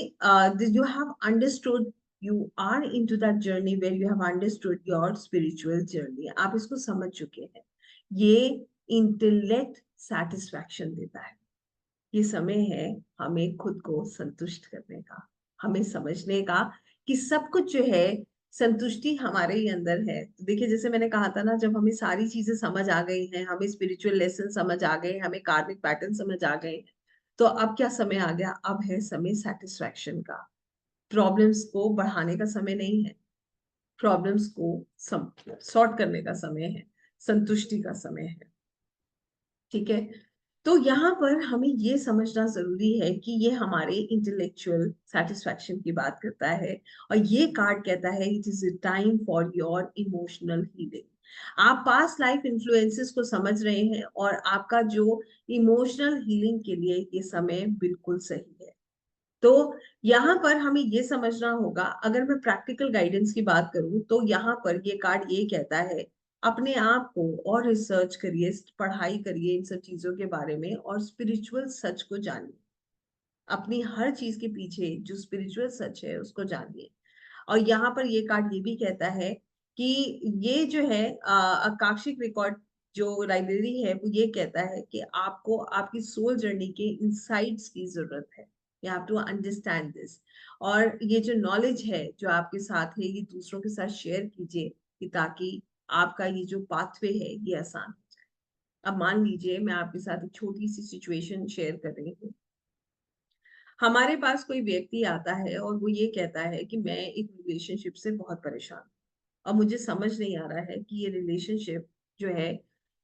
you have understood, you are into that journey where you have understood your spiritual journey, आप इसको समझ चुके हैं। ये इंटेलेक्ट सेटिस्फैक्शन देता है। ये समय है हमें खुद को संतुष्ट करने का, हमें समझने का कि सब कुछ जो है संतुष्टि हमारे ही अंदर है। तो देखिए, जैसे मैंने कहा था ना, जब हमें सारी चीजें समझ आ गई हैं, हमें स्पिरिचुअल लेसन समझ आ गए, हमें कार्मिक पैटर्न समझ आ गए, तो अब क्या समय आ गया? अब है समय सेटिस्फैक्शन का। प्रॉब्लम्स को बढ़ाने का समय नहीं है, प्रॉब्लम्स को सॉर्ट करने का समय है, संतुष्टि का समय है। ठीक है, तो यहाँ पर हमें ये समझना जरूरी है कि ये हमारे इंटेलेक्चुअल सेटिस्फैक्शन की बात करता है, और ये कार्ड कहता है it is a time for your emotional healing. आप पास्ट लाइफ इन्फ्लुएंसेस को समझ रहे हैं और आपका जो इमोशनल हीलिंग के लिए ये समय बिल्कुल सही है। तो यहाँ पर हमें ये समझना होगा, अगर मैं प्रैक्टिकल गाइडेंस की बात करूं तो यहाँ पर ये कार्ड ये कहता है, अपने आप को और रिसर्च करिए, पढ़ाई करिए इन सब चीजों के बारे में, और स्पिरिचुअल सच को जानिए। अपनी हर चीज के पीछे जो स्पिरिचुअल सच है उसको जानिए। और यहाँ पर ये कार्ड ये भी कहता है कि ये जो है आकाशिक रिकॉर्ड जो लाइब्रेरी है, वो ये कहता है कि आपको आपकी सोल जर्नी के इनसाइट्स की जरूरत है। You have to understand this. और ये जो नॉलेज है जो आपके साथ है, ये दूसरों के साथ शेयर कीजिए, कि ताकि आपका ये जो पाथवे है ये आसान हो जाए। अब मान लीजिए मैं आपके साथ एक छोटी सी सिचुएशन शेयर कर रही हूँ। हमारे पास कोई व्यक्ति आता है और वो ये कहता है कि मैं एक रिलेशनशिप से बहुत परेशान हूँ, और मुझे समझ नहीं आ रहा है कि ये रिलेशनशिप जो है,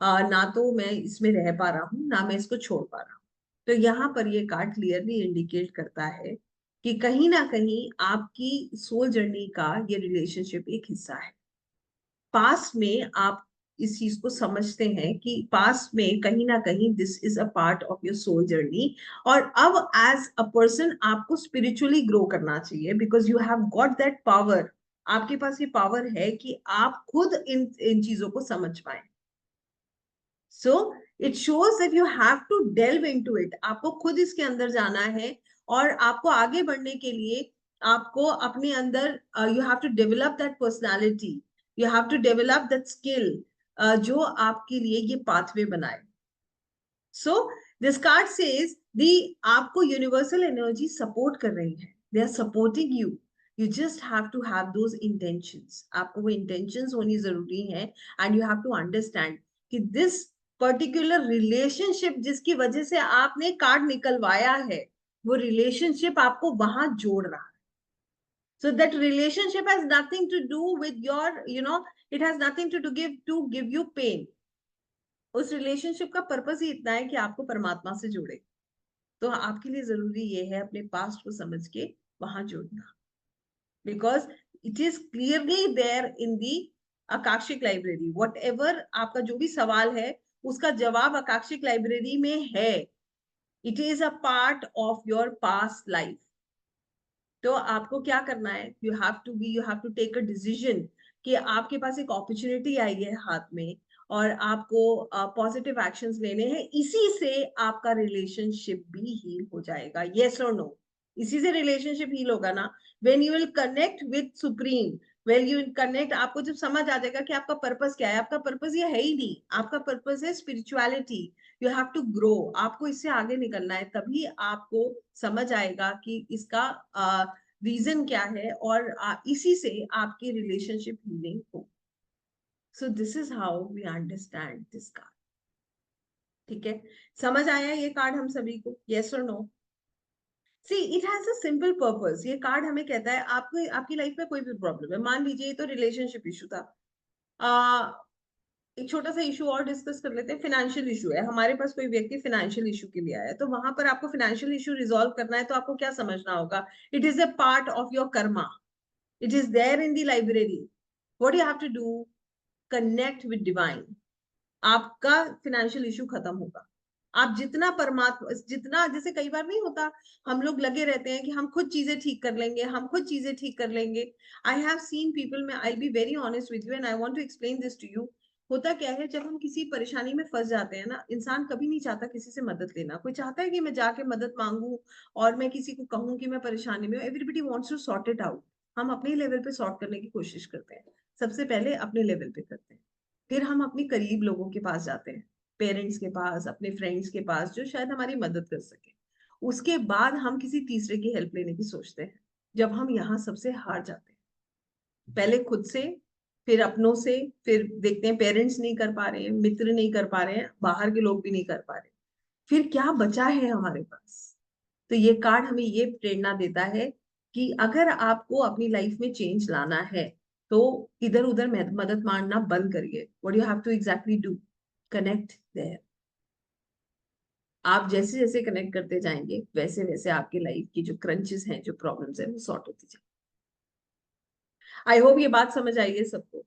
ना तो मैं इसमें रह पा रहा हूँ, ना मैं इसको छोड़ पा रहा हूँ। तो यहाँ पर ये कार्ड क्लियरली इंडिकेट करता है कि कहीं ना कहीं आपकी सोल जर्नी का ये रिलेशनशिप एक हिस्सा है। पास्ट में आप इस चीज को समझते हैं कि पास्ट में कहीं ना कहीं this is a part of your soul journey, और अब एज अ पर्सन आपको स्पिरिचुअली ग्रो करना चाहिए, because you have got that power. आपके पास ये पावर है कि आप खुद इन इन चीजों को समझ पाए। So it shows that you have to delve into it, आपको खुद इसके अंदर जाना है। और आपको आगे बढ़ने के लिए आपको अपने अंदर you have to develop that personality, you have to develop that skill जो आपके लिए ये पाथवे बनाए। So this card says the आपको यूनिवर्सल एनर्जी सपोर्ट कर रही है, they are supporting you. You just have to have those intentions, आपको वो इंटेंशंस होनी जरूरी है। And you have to understand कि दिस पर्टिकुलर रिलेशनशिप जिसकी वजह से आपने कार्ड निकलवाया है, वो रिलेशनशिप आपको वहां जोड़ रहा है। So that relationship has nothing to do with your, it has nothing to give you pain. उस रिलेशनशिप का पर्पस ही इतना है कि आपको परमात्मा से जोड़े। तो आपके लिए जरूरी ये है अपने पास्ट को समझ के वहां जुड़ना, because it is clearly there in the Akashic library. Whatever आपका जो भी सवाल है, उसका जवाब आकाशिक लाइब्रेरी में है। It is a part of your past life. तो आपको क्या करना है, you have to take a decision कि आपके पास एक अपॉर्चुनिटी आई है हाथ में, और आपको पॉजिटिव एक्शंस लेने हैं। इसी से आपका रिलेशनशिप भी हील हो जाएगा, यस और नो? इसी से रिलेशनशिप हील होगा ना, when you will connect with supreme. When you will connect, आपको जब समझ आ जाएगा कि आपका पर्पस क्या है। आपका पर्पस ये है ही नहीं, आपका पर्पस है spirituality. You have to grow, आपको इससे आगे निकलना है, तभी आपको समझ आएगा कि इसका रीजन क्या है, और इसी से आपकी रिलेशनशिप हीलिंग हो। So this is how we understand this card. ठीक है, समझ आया ये कार्ड हम सभी को, यस और no? See it has a simple purpose. ये कार्ड हमें कहता है, आपको आपकी लाइफ में कोई भी प्रॉब्लम है, मान लीजिए तो रिलेशनशिप इशू था, एक छोटा सा इशू और डिस्कस कर लेते हैं। फाइनेंशियल इशू है, हमारे पास कोई व्यक्ति फाइनेंशियल इशू के लिए आया है, तो वहां पर आपको फाइनेंशियल इशू रिजॉल्व करना है, तो आपको क्या समझना होगा? It is a part of your karma, it is there in the library. What you have to do, connect with divine. आपका फाइनेंशियल इशू खत्म होगा, आप जितना परमात्मा, जितना, जैसे कई बार नहीं होता, हम लोग लगे रहते हैं कि हम खुद चीजें ठीक कर लेंगे, हम खुद चीजें ठीक कर लेंगे। I have seen people, may I be very honest with you and I want to explain this to you. होता क्या है, जब हम किसी परेशानी में फंस जाते हैं ना, इंसान कभी नहीं चाहता किसी से मदद लेना। कोई चाहता है कि मैं जाके मदद मांगू और मैं किसी को कहूँ कि मैं परेशानी में हूँ? Everybody wants to sort it out. हम अपने लेवल पे सॉर्ट करने की कोशिश करते हैं, सबसे पहले अपने लेवल पे करते हैं, फिर हम अपने करीब लोगों के पास जाते हैं, पेरेंट्स के पास, अपने फ्रेंड्स के पास, जो शायद हमारी मदद कर सके। उसके बाद हम किसी तीसरे की हेल्प लेने की सोचते हैं, जब हम यहाँ सबसे हार जाते हैं। पहले खुद से, फिर अपनों से, फिर देखते हैं पेरेंट्स नहीं कर पा रहे हैं, मित्र नहीं कर पा रहे हैं, बाहर के लोग भी नहीं कर पा रहे, फिर क्या बचा है हमारे पास? तो ये कार्ड हमें ये प्रेरणा देता है कि अगर आपको अपनी लाइफ में चेंज लाना है, तो इधर उधर मदद मांगना बंद करिए। What you have to exactly do, connect there. आप जैसे जैसे कनेक्ट करते जाएंगे, वैसे वैसे आपकी लाइफ की जो क्रंचेस हैं, जो प्रॉब्लम्स हैं, वो सॉर्ट होती जाएंगे। आई होप ये बात समझ आई है सबको।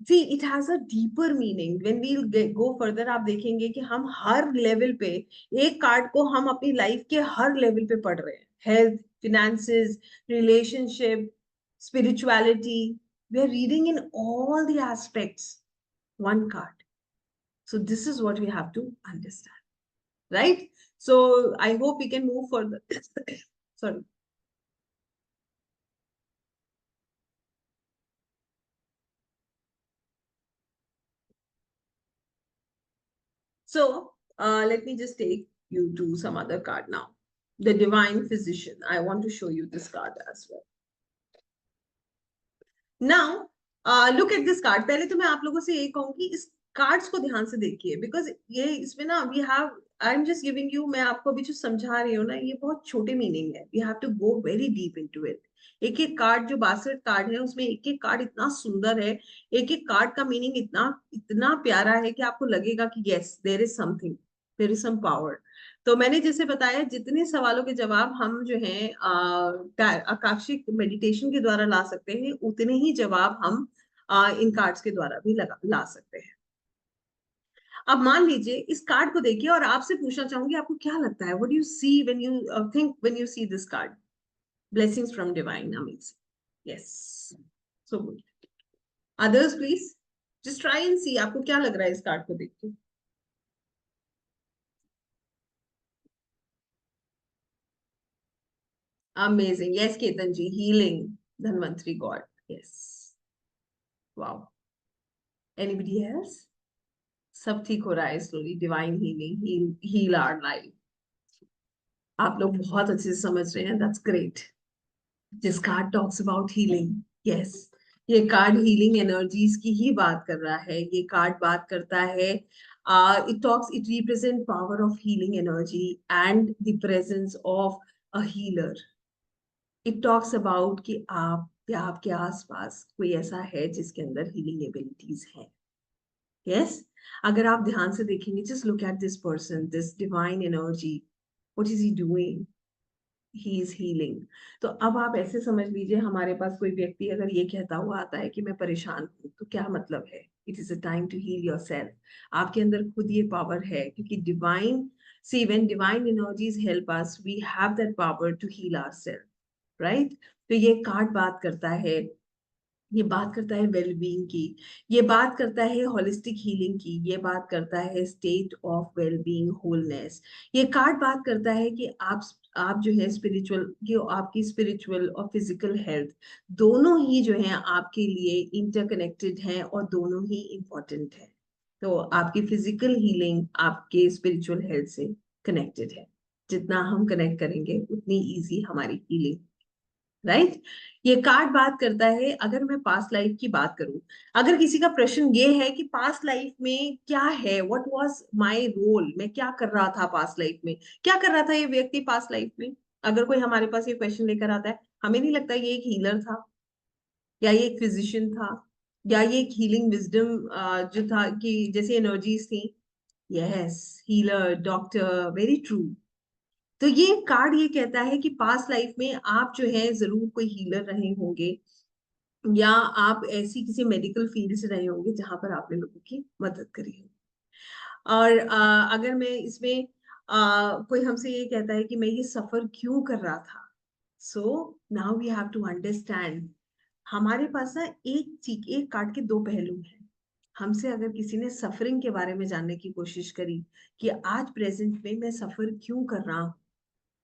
See it has a deeper meaning when we go further. आप देखेंगे कि हम हर लेवल पे, एक कार्ड को हम अपनी लाइफ के हर लेवल पे पढ़ रहे हैं। Health, finances, relationship, spirituality, we are reading in all the aspects one card. So this is what we have to understand, right? So I hope we can move further. Sorry. So let me just take you to some other card now. The Divine Physician. I want to show you this card as well. Now, look at this card. पहले तो मैं आप लोगों से ये कहूंगी, इस कार्ड्स को ध्यान से देखिए, बिकॉज ये इसमें ना we have, I am just giving you, मैं आपको अभी जो समझा रही हूँ ना, ये बहुत छोटे मीनिंग है। We have to go very deep into it. एक एक कार्ड, जो 62 कार्ड है, उसमें एक एक कार्ड इतना सुंदर है, एक एक कार्ड का मीनिंग इतना इतना प्यारा है कि आपको लगेगा कि yes, there is something, there is some power. तो मैंने जैसे बताया, जितने सवालों के जवाब हम जो है आकाशिक मेडिटेशन के द्वारा ला सकते हैं, उतने ही जवाब हम इन कार्ड्स के द्वारा भी ला सकते हैं। अब मान लीजिए, इस कार्ड को देखिए और आपसे पूछना चाहूंगी, आपको क्या लगता है, what do you see when you think, when you see this card? Blessings from divine, amazing, yes, so good. Others please just try and see, आपको क्या लग रहा है इस कार्ड को देख के? Amazing, yes Ketan ji, healing, Dhanvantari god, yes, wow. Anybody else? सब ठीक हो रहा है slowly, divine healing, heal our life. आप लोग बहुत अच्छे से समझ रहे हैं, that's great. This card talks about healing, yes. ये कार्ड हीलिंग एनर्जीज की ही बात कर रहा है। ये कार्ड बात करता है, it represent power of healing energy and the presence of a healer. It talks about कि आप या आपके आसपास कोई ऐसा है जिसके अंदर हीलिंग एबिलिटीज है। यस, अगर आप ध्यान से देखेंगे, just look at this person, this divine energy, what is he doing? He is healing. तो अब आप ऐसे समझ लीजिए, हमारे पास कोई व्यक्ति अगर ये कहता हुआ आता है कि मैं परेशान हूं, तो क्या मतलब है? It is a time to heal yourself. आपके अंदर खुद ये पावर है, क्योंकि divine, see when divine energies help us, we have that power to heal ourselves, right? तो ये कार्ड बात करता है, ये बात करता है वेलबींग की, ये बात करता है होलिस्टिक हीलिंग की, ये बात करता है स्टेट ऑफ वेलबींग, होलनेस। ये कार्ड बात करता है कि आप जो है स्पिरिचुअल, कि आपकी स्पिरिचुअल और फिजिकल हेल्थ दोनों ही जो है आपके लिए इंटरकनेक्टेड हैं और दोनों ही इंपॉर्टेंट है। तो आपकी फिजिकल हीलिंग आपके स्पिरिचुअल हेल्थ से कनेक्टेड है। जितना हम कनेक्ट करेंगे, उतनी इजी हमारी हीलिंग, राइट? ये कार्ड बात करता है, अगर मैं पास्ट लाइफ की बात करूं, अगर किसी का प्रश्न ये है कि पास्ट लाइफ में क्या है, व्हाट वाज माय रोल, मैं क्या कर रहा था पास्ट लाइफ में, क्या कर रहा था ये व्यक्ति पास्ट लाइफ में, अगर कोई हमारे पास ये क्वेश्चन लेकर आता है, हमें नहीं लगता ये एक हीलर था, या ये एक फिजिशियन था, या ये एक हीलिंग विजडम जो था, कि जैसे एनर्जीज थी? Yes, healer, doctor, very true. तो ये कार्ड ये कहता है कि पास्ट लाइफ में आप जो है जरूर कोई हीलर रहे होंगे, या आप ऐसी किसी मेडिकल फील्ड से रहे होंगे जहां पर आपने लोगों की मदद करी हो। और अगर मैं इसमें कोई हमसे ये कहता है कि मैं ये सफर क्यों कर रहा था, so now we have to understand, हमारे पास ना एक कार्ड के दो पहलू हैं। हमसे अगर किसी ने सफरिंग के बारे में जानने की कोशिश करी कि आज प्रेजेंट में मैं सफर क्यों कर रहा हूँ,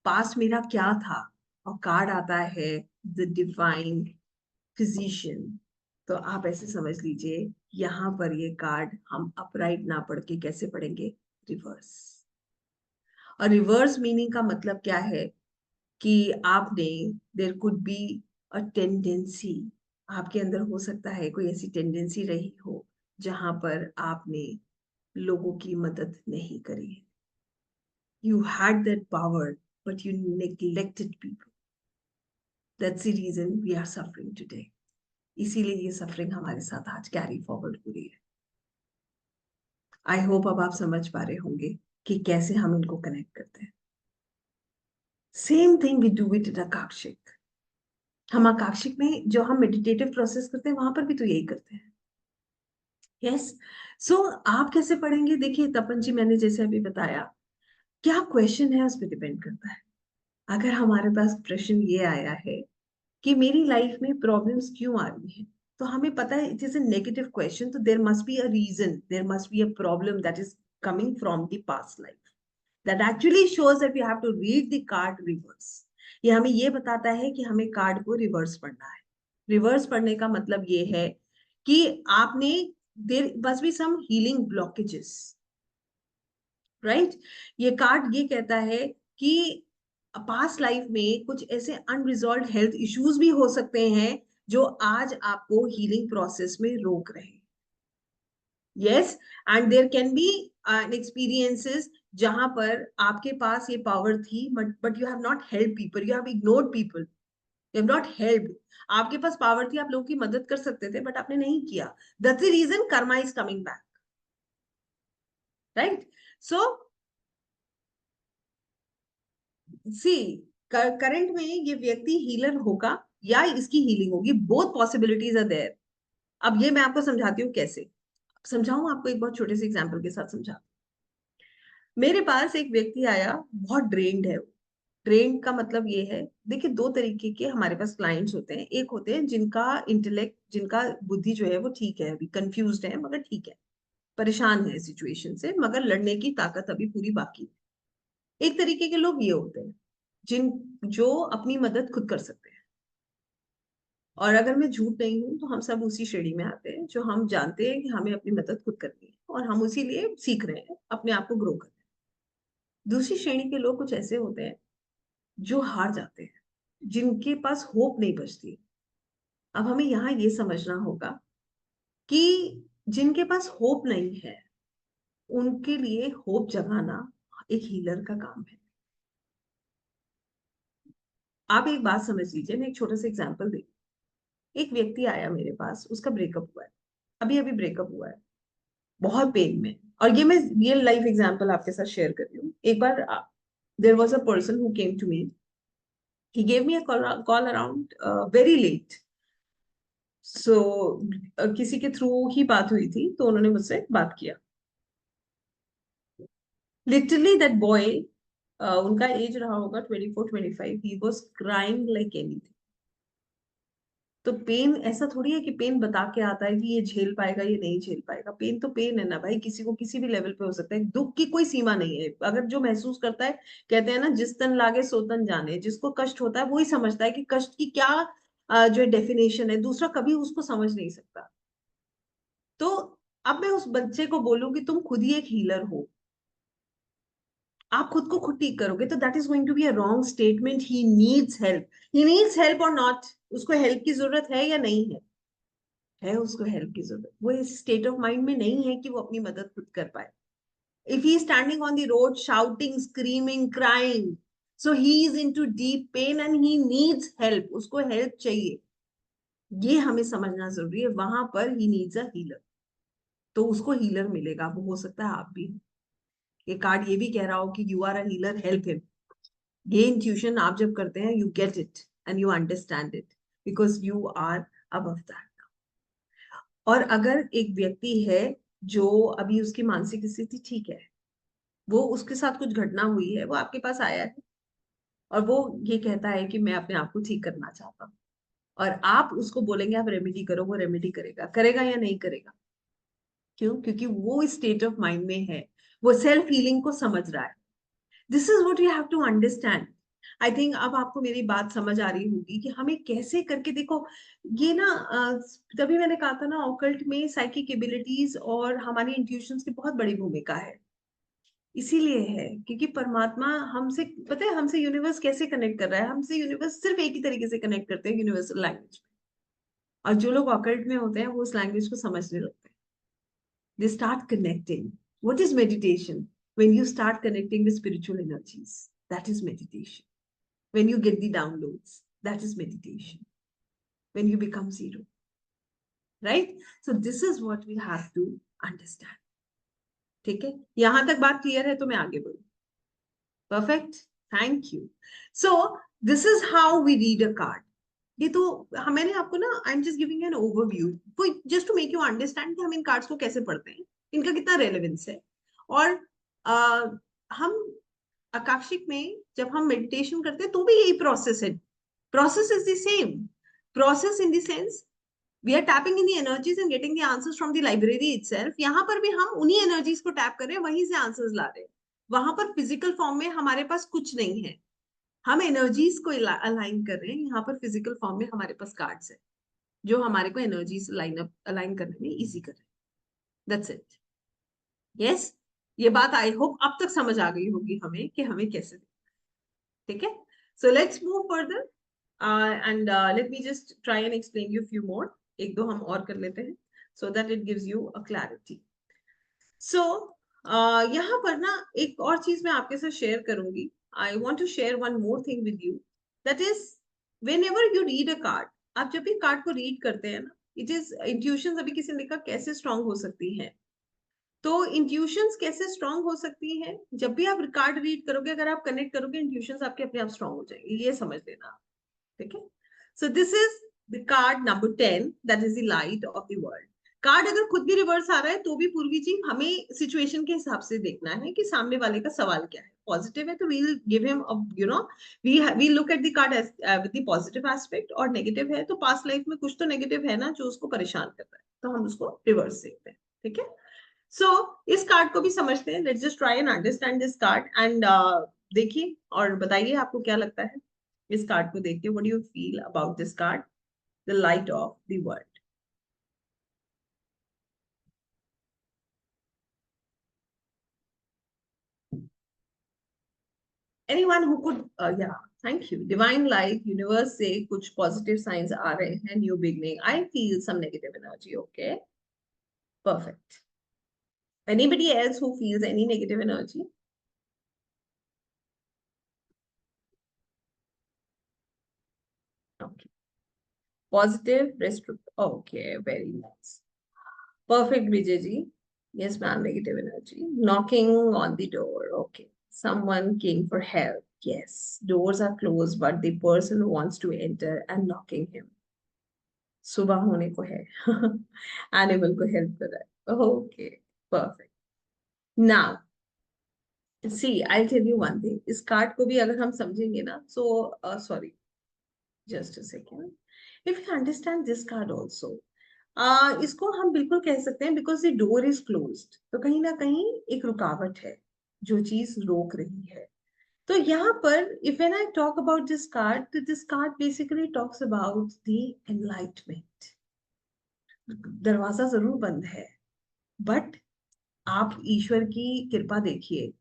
पास्ट मेरा क्या था, और कार्ड आता है द डिवाइन फिजिशियन, तो आप ऐसे समझ लीजिए यहाँ पर ये कार्ड हम अपराइट ना पढ़ के कैसे पढ़ेंगे, रिवर्स। और रिवर्स मीनिंग का मतलब क्या है कि आपने, there could be a tendency, आपके अंदर हो सकता है कोई ऐसी टेंडेंसी रही हो जहां पर आपने लोगों की मदद नहीं करी है। You had that power but you neglected people, that's the reason we are suffering today. इसीलिए ये सफरिंग हमारे साथ आज कैरी फॉरवर्ड हो रही है। आई होप अब आप समझ पा रहे होंगे कि कैसे हम इनको कनेक्ट करते हैं। Same thing we do it in Akashic. हम आकाशिक में जो हम मेडिटेटिव प्रोसेस करते हैं वहां पर भी तो यही करते हैं। यस, सो आप कैसे पढ़ेंगे, देखिए तपन जी, मैंने जैसे अभी बताया, क्या क्वेश्चन है उस पर डिपेंड करता है। अगर हमारे पास प्रश्न ये आया है कि मेरी लाइफ में प्रॉब्लम्स क्यों आ रही हैं, तो हमें पता है it is a negative question, तो there must be a reason, there must be a problem that is coming from the past life, that actually shows that we have to read the card reverse. ये हमें ये बताता है कि हमें कार्ड को रिवर्स पढ़ना है। रिवर्स पढ़ने का मतलब ये है कि आपने, there must be some healing blockages, right. ये कार्ड ये कहता है कि पास्ट लाइफ में कुछ ऐसे अनरिजॉल्व हेल्थ इश्यूज भी हो सकते हैं जो आज आपको हीलिंग प्रोसेस में रोक रहे हैं। Yes, and there can be experiences जहां पर आपके पास ये पावर थी but you have not help people, you have ignored people, you have not help. आपके पास पावर थी, आप लोगों की मदद कर सकते थे, बट आपने नहीं किया। That's the reason karma is coming back, right. So see, current में ये व्यक्ति हीलर होगा या इसकी हीलिंग होगी, बोथ पॉसिबिलिटीज आर देयर। अब ये मैं आपको समझाती हूँ कैसे। समझाऊं आपको, एक बहुत छोटे से एग्जांपल के साथ समझा। मेरे पास एक व्यक्ति आया, बहुत ड्रेन्ड है। ड्रेन्ड का मतलब ये है, देखिए दो तरीके के हमारे पास क्लाइंट्स होते हैं। एक होते हैं जिनका इंटेलेक्ट, जिनका बुद्धि जो है वो ठीक है, अभी कंफ्यूज्ड है मगर ठीक है, परेशान है सिचुएशन से, मगर लड़ने की ताकत अभी पूरी बाकी है। एक तरीके के लोग ये होते हैं जिन जो अपनी मदद खुद कर सकते हैं। और अगर मैं झूठ नहीं हूं तो हम सब उसी श्रेणी में आते हैं, जो हम जानते हैं कि हमें अपनी मदद खुद करनी है और हम उसी लिए सीख रहे हैं अपने आप को ग्रो करना है। दूसरी श्रेणी के लोग कुछ ऐसे होते हैं जो हार जाते हैं, जिनके पास होप नहीं बचती। अब हमें यहाँ ये समझना होगा कि जिनके पास होप नहीं है, उनके लिए होप जगाना एक हीलर का काम है। आप एक बात समझ लीजिए, मैं एक छोटा सा एग्जांपल दे। एक व्यक्ति आया मेरे पास, उसका ब्रेकअप हुआ है, अभी अभी ब्रेकअप हुआ है, बहुत पेन में। और ये मैं रियल लाइफ एग्जांपल आपके साथ शेयर कर रही हूँ। एक बार there was a person who came to me, he gave me a call around very late. So किसी के थ्रू ही बात हुई थी, तो उन्होंने मुझसे बात किया। लिटरली दैट बॉय, उनका एज रहा होगा 24-25, he was crying like anything. तो पेन ऐसा थोड़ी है कि पेन बता के आता है कि ये झेल पाएगा ये नहीं झेल पाएगा। पेन तो पेन है ना भाई, किसी को किसी भी लेवल पे हो सकता है। दुख की कोई सीमा नहीं है। अगर जो महसूस करता है, कहते हैं ना जिस तन लागे सो तन जाने, जिसको कष्ट होता है वही समझता है कि कष्ट की क्या जो डेफिनेशन है, दूसरा कभी उसको समझ नहीं सकता। तो अब मैं उस बच्चे को बोलूं कि तुम खुद ही एक हीलर हो, आप खुद को खुद ठीक करोगे, तो that is going to be a wrong statement. He needs help, he needs help और नॉट, उसको हेल्प की जरूरत है या नहीं है, है उसको हेल्प की जरूरत। वो इस स्टेट ऑफ माइंड में नहीं है कि वो अपनी मदद खुद कर पाए। If he standing on the road shouting screaming crying, so he is into deep pain and he needs help, उसको हेल्प चाहिए। ये हमें समझना जरूरी है। वहां पर ही नीड्स अ हीलर, तो उसको हीलर मिलेगा। वो हो सकता है आप भी, ये कार्ड ये भी कह रहा हो कि you are a healer, help him. ये इंट्यूशन आप जब करते हैं, you get it and you understand it because you are above that. और अगर एक व्यक्ति है जो अभी उसकी मानसिक स्थिति ठीक है, वो उसके साथ कुछ घटना हुई है, वो आपके पास आया है और वो ये कहता है कि मैं अपने आप को ठीक करना चाहता हूँ, और आप उसको बोलेंगे आप रेमेडी करो, वो रेमेडी करेगा, करेगा या नहीं करेगा? क्यों? क्योंकि वो स्टेट ऑफ माइंड में है, वो सेल्फ हीलिंग को समझ रहा है। This is what you have to understand. I think अब आपको मेरी बात समझ आ रही होगी कि हमें कैसे करके, देखो ये ना तभी मैंने कहा था ना, ऑकल्ट में साइकिक एबिलिटीज और हमारी इंट्यूशंस की बहुत बड़ी भूमिका है। इसीलिए है क्योंकि परमात्मा हमसे, पता है हमसे यूनिवर्स कैसे कनेक्ट कर रहा है? हमसे यूनिवर्स सिर्फ एक ही तरीके से कनेक्ट करते हैं, यूनिवर्सल लैंग्वेज में। और जो लोग ऑकल्ट में होते हैं वो उस लैंग्वेज को समझने लगते हैं। They start connecting. What is meditation? When you start connecting with spiritual energies, that is meditation. When you get the downloads, that is meditation. When you become zero, right? So this is what we have to understand. ठीक है, यहां तक बात क्लियर है तो मैं आगे बढ़ू। Perfect, thank you. So this is how we read a card. ये तो मैंने आपको ना, I am just giving an overview just to make you understand कि हम इन कार्ड्स को कैसे पढ़ते हैं, इनका कितना रेलेवेंस है। और हम आकाशिक में जब हम मेडिटेशन करते हैं तो भी यही प्रोसेस है। Process is the same process in the sense we are tapping in the energies and getting the answers from the library itself. यहाँ पर भी हम उन्हीं एनर्जीज को टैप कर रहे हैं, वहीं से आंसर्स ला रहे हैं। वहां पर फिजिकल फॉर्म में हमारे पास कुछ नहीं है, हम एनर्जीज को अलाइन कर रहे हैं। यहाँ पर फिजिकल फॉर्म में हमारे पास कार्ड्स है जो हमारे को एनर्जीज अलाइन करने में इजी कर रहे हैं। That's it. यस, ये बात आई होप अब तक समझ आ गई होगी हमें कि हमें कैसे। ठीक है, so let's move further and let me just try and explain you few more. एक दो हम और कर लेते हैं so that it gives you a clarity. So यहाँ पर ना एक और चीज मैं आपके साथ शेयर करूंगी। I want to share one more thing with you, that is whenever you read a card, आप जब भी कार्ड को रीड करते हैं ना, इट इज इंट्यूशन। अभी किसी ने लिखा कैसे स्ट्रांग हो सकती है, तो इंट्यूशंस कैसे स्ट्रांग हो सकती है? जब भी आप कार्ड रीड करोगे, अगर आप कनेक्ट करोगे, इंट्यूशंस आपके अपने आप स्ट्रांग हो जाएंगे, ये समझ लेना। ठीक है, so this is the card number 10, that is the light of the world. Card अगर खुद भी रिवर्स आ रहा है तो भी पूर्वी जी हमें सिचुएशन के हिसाब से देखना है कि सामने वाले का सवाल क्या है। पॉजिटिव है तो we will give him, you know, we look at the card with the positive aspect, और नेगेटिव है तो पास्ट लाइफ में कुछ तो नेगेटिव है ना जो उसको परेशान कर रहा है, तो हम उसको रिवर्स देखते हैं। ठीक है, सो इस कार्ड को भी समझते हैं। Let's just try and understand this card and देखिए और बताइए आपको क्या लगता है इस कार्ड को देख के। What do you feel about this card, the light of the world? anyone who could yeah, thank you। Divine light, universe से कुछ पॉजिटिव साइंस आ रहे हैं, new beginning. I feel some negative energy. Okay, perfect। anybody else who feels any negative energy? Okay, positive rest. Okay, very nice, perfect, Vijay ji। Yes ma'am, negative energy knocking on the door। Okay, someone came for help। Yes, doors are closed but the person who wants to enter and knocking him, सुबह होने को है। एनिमल को हेल्प कर रहा है। Okay, perfect. Now see I tell you one thing, इस कार्ड को भी अगर हम समझेंगे ना, so sorry, just a second, if you understand this card also, इसको हम बिल्कुल कह सकते हैं because the door is closed, तो कहीं ना कहीं एक रुकावट है जो चीज रोक रही है। तो यहाँ पर if when I talk about this card, तो this card basically talks about the enlightenment. दरवाजा जरूर बंद है बट आप ईश्वर की कृपा देखिए,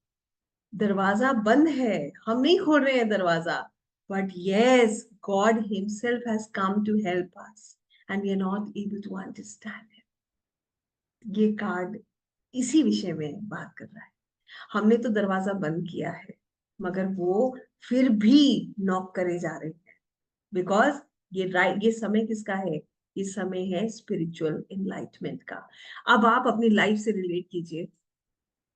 दरवाजा बंद है, हम नहीं खोल रहे हैं दरवाजा, but yes, God himself has come to help us and we are not able to understand. ये कार्ड इसी विषय में बात कर रहा है। हमने तो दरवाजा बंद किया है मगर वो फिर भी नॉक करे जा रहे हैं, बिकॉज ये समय किसका है? ये समय है स्पिरिचुअल एनलाइटमेंट का। अब आप अपनी लाइफ से रिलेट कीजिए।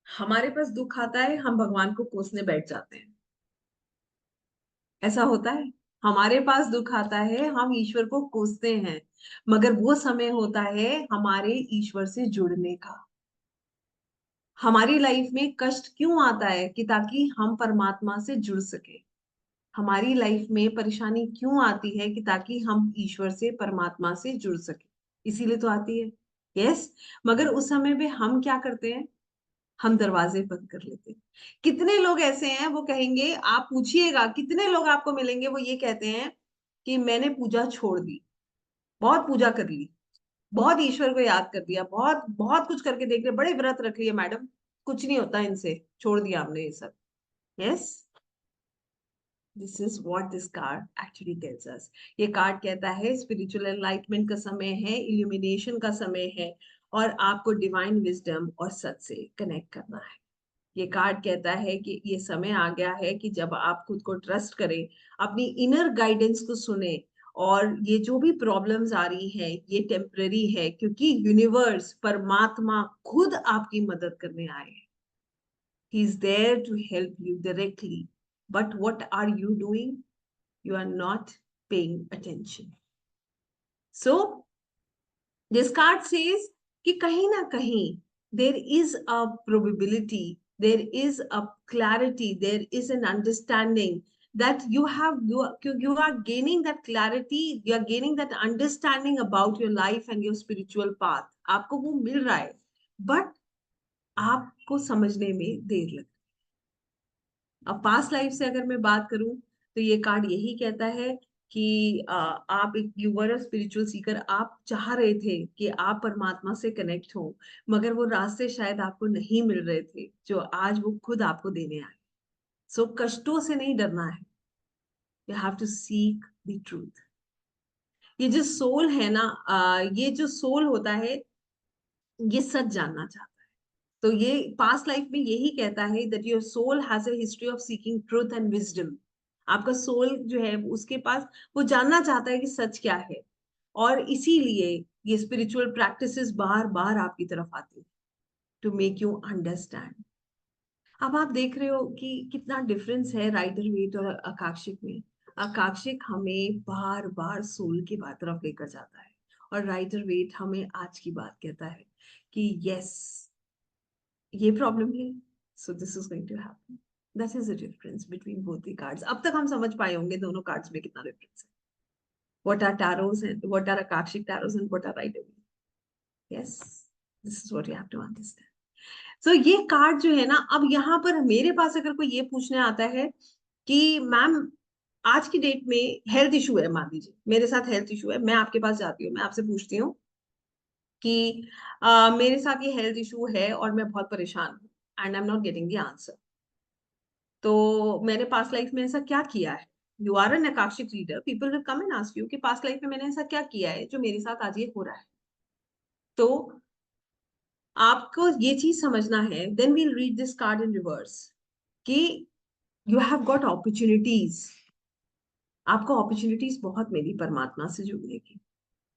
हमारे पास दुख आता है, हम भगवान को कोसने बैठ जाते हैं, ऐसा होता है। हमारे पास दुख आता है, हम ईश्वर को कोसते हैं, मगर वो समय होता है हमारे ईश्वर से जुड़ने का। हमारी लाइफ में कष्ट क्यों आता है? कि ताकि हम परमात्मा से जुड़ सके। हमारी लाइफ में परेशानी क्यों आती है? कि ताकि हम ईश्वर से, परमात्मा से जुड़ सके। इसीलिए तो आती है। यस। मगर उस समय में हम क्या करते हैं? हम दरवाजे बंद कर लेते हैं। कितने लोग ऐसे हैं, वो कहेंगे, आप पूछिएगा कितने लोग आपको मिलेंगे, वो ये कहते हैं कि मैंने पूजा छोड़ दी, बहुत पूजा कर ली, बहुत ईश्वर को याद कर दिया, बहुत बहुत कुछ करके देख लिया, बड़े व्रत रख लिए मैडम, कुछ नहीं होता इनसे, छोड़ दिया हमने ये सब। Yes, this is what this card actually tells us. ये कार्ड कहता है स्पिरिचुअल एनलाइटमेंट का समय है, इल्यूमिनेशन का समय है, और आपको डिवाइन विजडम और सच से कनेक्ट करना है। ये कार्ड कहता है कि ये समय आ गया है कि जब आप खुद को ट्रस्ट करें, अपनी इनर गाइडेंस को सुने, और ये जो भी प्रॉब्लम्स आ रही हैं ये टेम्पररी है, क्योंकि यूनिवर्स, परमात्मा खुद आपकी मदद करने आए हैं। He is there to help you directly, but what are you doing? You are not paying attention. So this card says कि कहीं ना कहीं there is a probability, there is a clarity, there is an understanding that you are gaining that clarity, you are gaining that understanding about your life and your spiritual path. आपको वो मिल रहा है, but आपको समझने में देर लग। अब पास्ट लाइफ से अगर मैं बात करूं, तो ये कार्ड यही कहता है कि आप एक you were a spiritual Sikar, आप चाह रहे थे कि आप परमात्मा से कनेक्ट हो, मगर वो रास्ते शायद आपको नहीं मिल रहे थे जो आज वो खुद आपको देने आए। सो कष्टों से नहीं डरना है, you have to seek the truth. ये जो सोल है ना, ये जो सोल होता है, ये सच जानना चाहता है। तो ये पास्ट लाइफ में यही कहता है that your soul has a history of seeking truth and wisdom. आपका सोल जो है उसके पास, वो जानना चाहता है कि सच क्या है, और इसीलिए ये स्पिरिचुअल प्रैक्टिसेस बार बार आपकी तरफ आती है टू मेक यू अंडरस्टैंड। अब आप देख रहे हो कि कितना डिफरेंस है राइडर वेट और आकाशिक में। आकाशिक हमें बार बार सोल की बात तरफ लेकर जाता है, और राइडर वेट हमें आज की बात कहता है कि यस, ये प्रॉब्लम है, so this is going to happen. That is the difference between both the cards. अब तक हम समझ पाए होंगे दोनों कार्ड्स में कितना डिफरेंस है। What are tarots and what are आकाशिक tarots and what are Rider Waite. Yes, this is what you have to understand. So ये कार्ड जो है ना, अब यहाँ पर मेरे पास अगर कोई ये पूछने आता है कि मैम आज की डेट में हेल्थ इशू है, मान लीजिए मेरे साथ हेल्थ इशू है, मैं आपके पास जाती हूँ, मैं आपसे पूछती हूँ कि मेरे साथ ये हेल्थ इशू है और मैं बहुत परेशान हूँ, and I am not getting the answer. तो मैंने पास्ट लाइफ में ऐसा क्या किया है? You are an Akashic reader, people will come and ask you कि पास्ट लाइफ में मैंने ऐसा क्या किया है जो मेरे साथ आज ये हो रहा है। तो आपको ये चीज समझना है, then we'll read this card in reverse, कि यू हैव गॉट अपॉर्चुनिटीज। आपको अपॉर्चुनिटीज बहुत मिली परमात्मा से जुड़ने की,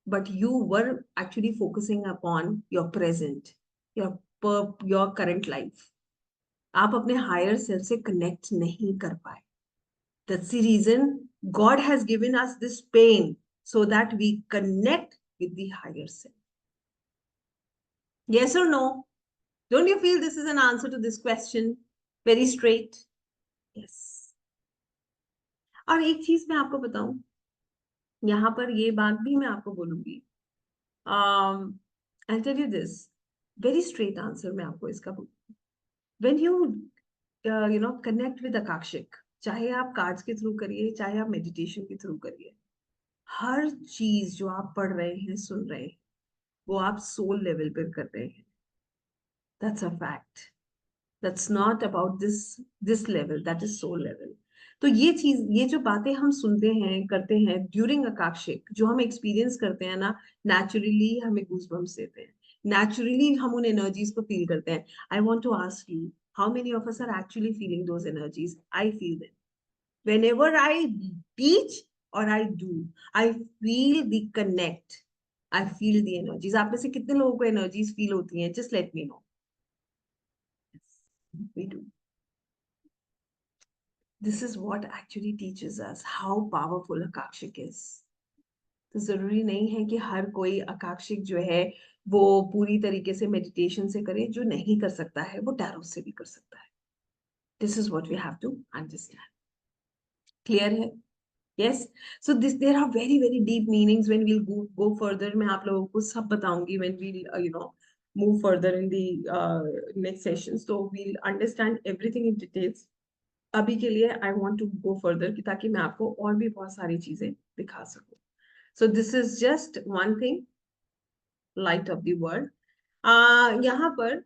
but you were actually focusing upon your present, your current life. आप अपने हायर सेल्फ से कनेक्ट नहीं कर पाए। That's the reason God has given us this pain, so that we connect with the higher self. Yes or no? Don't you feel this is an answer to this question? Very straight. Yes. और एक चीज मैं आपको बताऊं, यहाँ पर ये बात भी मैं आपको बोलूंगी। I'll tell you this, very straight answer मैं आपको इसका बोलूंगी। When you connect with Akashic, चाहे आप कार्ड्स के थ्रू करिए, चाहे आप मेडिटेशन के थ्रू करिए, हर चीज जो आप पढ़ रहे हैं, सुन रहे हैं, वो आप सोल लेवल पर कर रहे हैं। That's a fact. That's not about this level, that is soul level. तो ये चीज, ये जो बातें हम सुनते हैं, करते हैं ड्यूरिंग अकाशिक, जो हम एक्सपीरियंस करते हैं ना, नेचुरली हमें गूज़बम्प्स देते हैं, नेचुरली हम उन एनर्जीज को फील करते हैं। I want to ask you, how many of us are actually feeling those energies? I feel them whenever I teach or I do, I feel the connect, I feel the energies. आप में से कितने लोगों को एनर्जीज फील होती हैं? Just let me know. We do. This is what actually teaches us how powerful Akashic is. तो जरूरी नहीं है कि हर कोई आकांक्षिक जो है वो पूरी तरीके से मेडिटेशन से करे. जो नहीं कर सकता है वो टैरो से भी कर सकता है. This is what we have to understand. Clear है? Yes. So this there are very very deep meanings when we'll go further. मैं आप लोगों को सब बताऊंगी when we'll move further in the next session. So we'll understand everything in details. अभी के लिए I want to go further कि ताकि मैं आपको और भी बहुत सारी चीजें दिखा सकूं. So this is just one thing, light of the world. यहाँ पर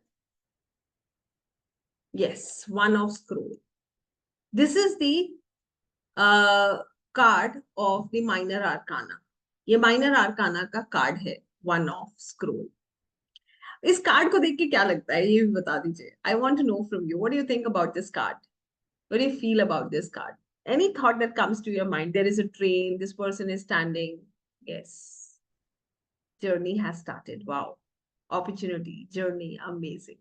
yes, one of scroll. This is the card of the minor आर्काना. ये माइनर आर्काना का कार्ड है, वन ऑफ स्क्रोल. इस कार्ड को देख के क्या लगता है ये भी बता दीजिए. I want to know from you, what do you think about this card? What do you feel about this card? Any thought that comes to your mind? There is a train, this person is standing. Yes, journey has started. Wow, opportunity, journey, amazing.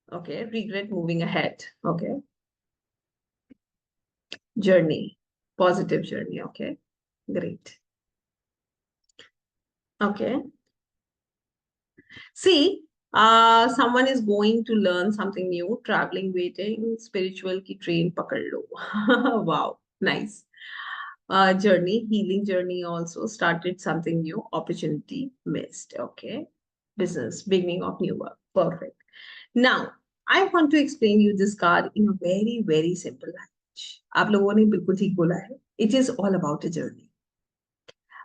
Okay, regret, moving ahead. Okay, journey, positive journey. Okay, great. Okay. See, someone is going to learn something new, traveling, waiting, spiritual की train पकड़ लो. Wow, nice. Journey, healing journey also, started something new, opportunity missed. Okay. Business, beginning of new work. Perfect. Now, I want to explain you this card in a very, very simple language. आप लोगों ने बिल्कुल ठीक बोला है. It is all about a journey.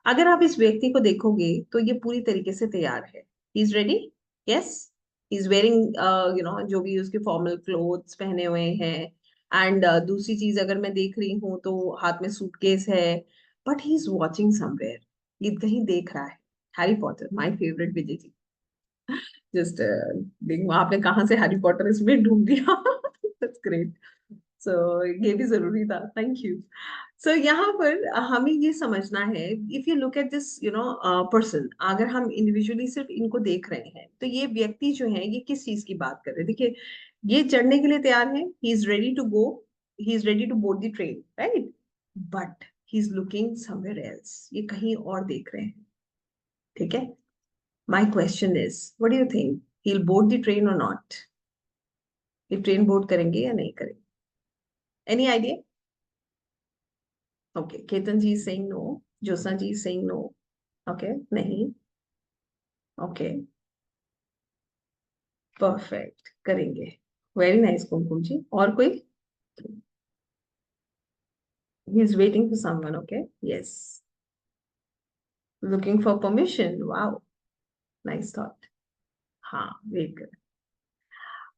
अगर आप इस व्यक्ति को देखोगे तो ये पूरी तरीके से तैयार है. He is ready. Yes, he is wearing जो भी उसके फॉर्मल क्लोथ्स पहने हुए हैं. एंड दूसरी चीज अगर मैं देख रही हूँ तो हाथ में सूटकेस है. But he is watching somewhere. ये कहीं देख रहा है. Harry Potter, my favourite Vijay ji. Just आपने कहाँ से हैरी पॉटर इसमें ढूंढ दिया. That's great. सो ये भी जरूरी था. Thank you. सो यहाँ पर हमें ये समझना है, if you look at this person, अगर हम इंडिविजुअली सिर्फ इनको देख रहे हैं तो ये व्यक्ति जो है ये किस चीज की बात कर रहे हैं. देखिए, ये चढ़ने के लिए तैयार है. He is ready to go. He is ready to board the train, right. But he is looking somewhere else. ये कहीं और देख रहे हैं. ठीक है. My question is, what do you think, he will board the train और नॉट? ये ट्रेन बोर्ड करेंगे या नहीं करेंगे? Any idea? Okay, Ketan ji is saying no. Josna ji is saying no. Okay, nahi. Okay, perfect. करेंगे. Very nice, कुमकुम जी. और कोई? He is waiting for someone. Okay, yes. Looking for permission. Wow, nice thought. हाँ, wait कर.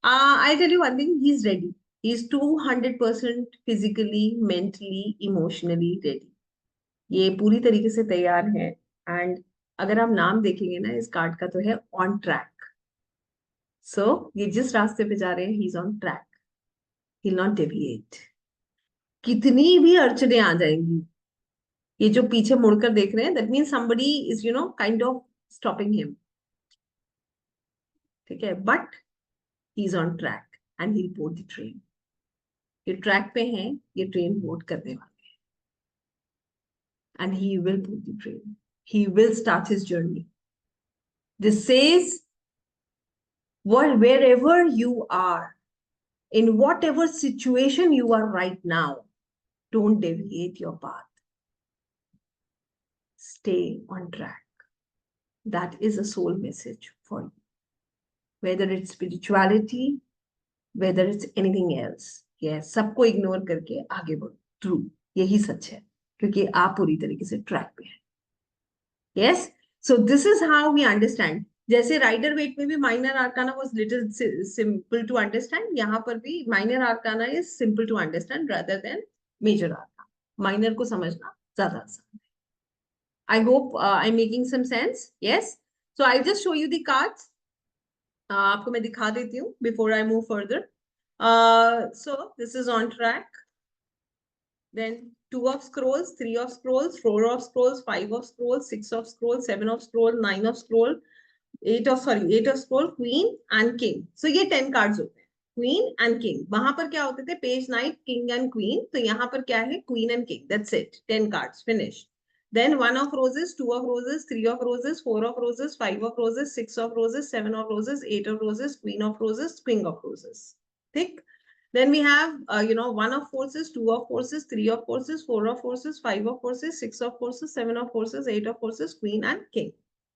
I tell you one thing. He's ready. He's 200% physically, mentally, emotionally ready. ये पूरी तरीके से तैयार है. एंड अगर आप नाम देखेंगे ना इस कार्ड का तो है ऑन ट्रैक. सो ये जिस रास्ते पे जा रहे हैं, he is on track. He not deviate. कितनी भी अड़चने आ जाएंगी, ये जो पीछे मुड़कर देख रहे हैं, that means somebody is kind of stopping him. ठीक है. But he is on track and he board the train. ये ट्रैक पे हैं, ये ट्रेन बोर्ड करने वाले हैं. And he will board the train. He will start his journey. This says, wherever you are, in whatever situation you are right now, don't deviate your path. Stay on track. That is a soul message for you. Whether it's spirituality, whether it's anything else. Yes, सबको इग्नोर करके आगे बढ़ो. True, यही सच है, क्योंकि आप पूरी तरीके से ट्रैक पे हैं. Yes, so this is how we understand. जैसे राइडर वेट में भी minor arcana was little simple to understand, यहाँ पर भी minor arcana is simple to understand rather than major arcana. Minor को समझना ज्यादा आसान है. I hope I'm making some sense. Yes. So I'll just show you the cards. आपको मैं दिखा देती हूँ before I move further. So this is on track. Then 2 of scrolls, 3 of scrolls, 4 of scrolls, 5 of scrolls, 6 of scrolls, 7 of scrolls, 9 of scrolls, 8 of scroll, queen and king. So ये 10 cards होते हैं. Queen and king. वहां पर क्या होते थे, page night, king and queen, तो यहाँ पर क्या है, queen and king, that's it, 10 cards, finish. Then one of roses, two of roses, three of roses, four of roses, five of roses, six of roses, seven of roses, eight of roses, queen of roses, king of roses. Thick. Then we have, one of forces, two of forces, three of forces, four of forces, five of forces, six of forces, seven of forces, eight of forces, queen and king.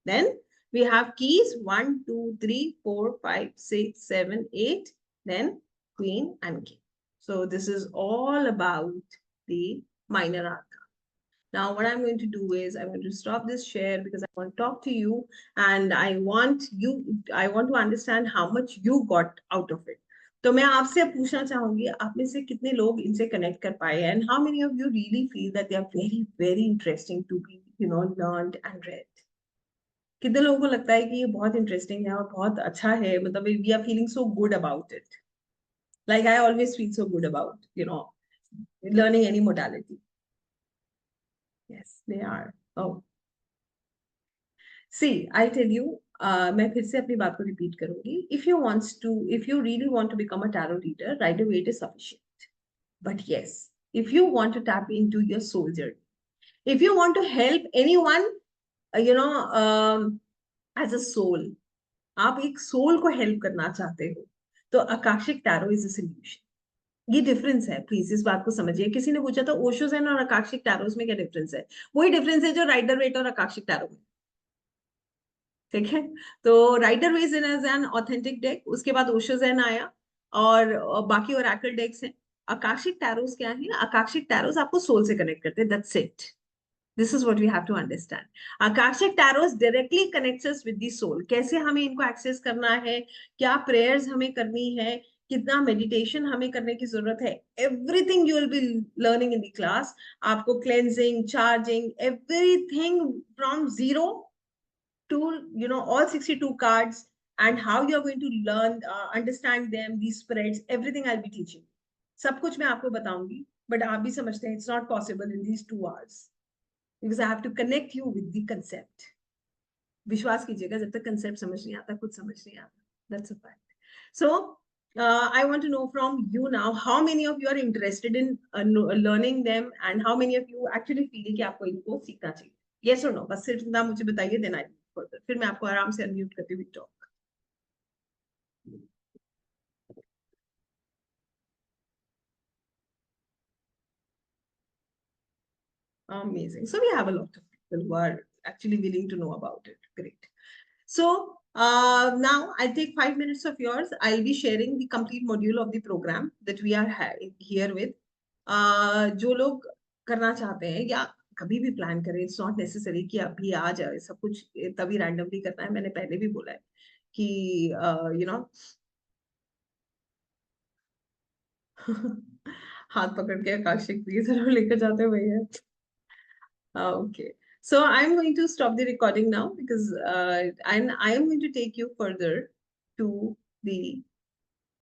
Then we have keys, 1, 2, 3, 4, 5, 6, 7, 8. Then queen and king. So this is all about the minor arcana. Now, what I'm going to do is I'm going to stop this share because I want to talk to you and I want to understand how much you got out of it. तो मैं आपसे अब पूछना चाहूंगी, आप में से कितने लोग इनसे कनेक्ट कर पाए, and how many of you really feel that they are very very interesting to be learned and read. कितने लोगों को लगता है कि ये बहुत इंटरेस्टिंग है और बहुत अच्छा है, मतलब we are feeling so good about it. Like I always feel so good about learning any modality. Yes, they are. Oh. See, I tell you, मैं फिर से अपनी बात को रिपीट करूंगी. If you really want to become a tarot reader, right away it is sufficient. But yes, if you want to tap into your soul journey, if you want to help anyone, as a soul, आप एक सोल को हेल्प करना चाहते हो, तो Akashic tarot is a solution. ये डिफरेंस है, प्लीज इस बात को समझिए. किसी ने पूछा था ओशो ज़ेन और आकाशिक टैरोस में क्या डिफरेंस है. वही डिफरेंस है जो राइडर वेट और आकाशिक टैरो में. ठीक है. तो Rider Waite in as an authentic deck, उसके बाद ओशो ज़ेन आया, और बाकी ओरेकल डेक्स हैं. आकाशिक टैरोस क्या है, आकाशिक टैरोस आपको सोल से कनेक्ट करते हैं, that's it. This is what we have to understand. Akashic Tarots directly connects us with the soul. कैसे हमें इनको एक्सेस करना है, क्या प्रेयर्स हमें करनी है, कितना मेडिटेशन हमें करने की जरूरत है, everything you will be learning in the class. आपको cleansing, charging, everything from zero to all 62 cards, and how you are going to learn, understand them, these spreads, everything I'll be teaching. सब कुछ मैं आपको बताऊंगी, but आप भी समझते हैं it's not possible in these 2 hours. Because I have to connect you with the concept. विश्वास कीजिएगा, जब तक concept समझ नहीं आता, कुछ समझ नहीं आता. That's a fact. So, I want to know from you now, how many of you are interested in learning them, and how many of you actually feel कि आपको इनको सीखना चाहिए. Yes or no? बस सिर्फ ना मुझे बताइए, then I further. फिर मैं आपको आराम से unmute करती हुई talk. Amazing. So we have a lot of people who are actually willing to know about it. Great. So now I'll take 5 minutes of yours. I'll be sharing the complete module of the program that we are here with. जो लोग करना चाहते हैं या कभी भी प्लान करें, इट्स नॉट नेसेसरी कि अभी आ जाए सब कुछ, तभी रैंडमली करना है. मैंने पहले भी बोला है कि हाथ पकड़ के आकाशिक भी जरूर लेकर जाते हुए है. Okay. So I'm going to stop the recording now because and I am going to take you further to the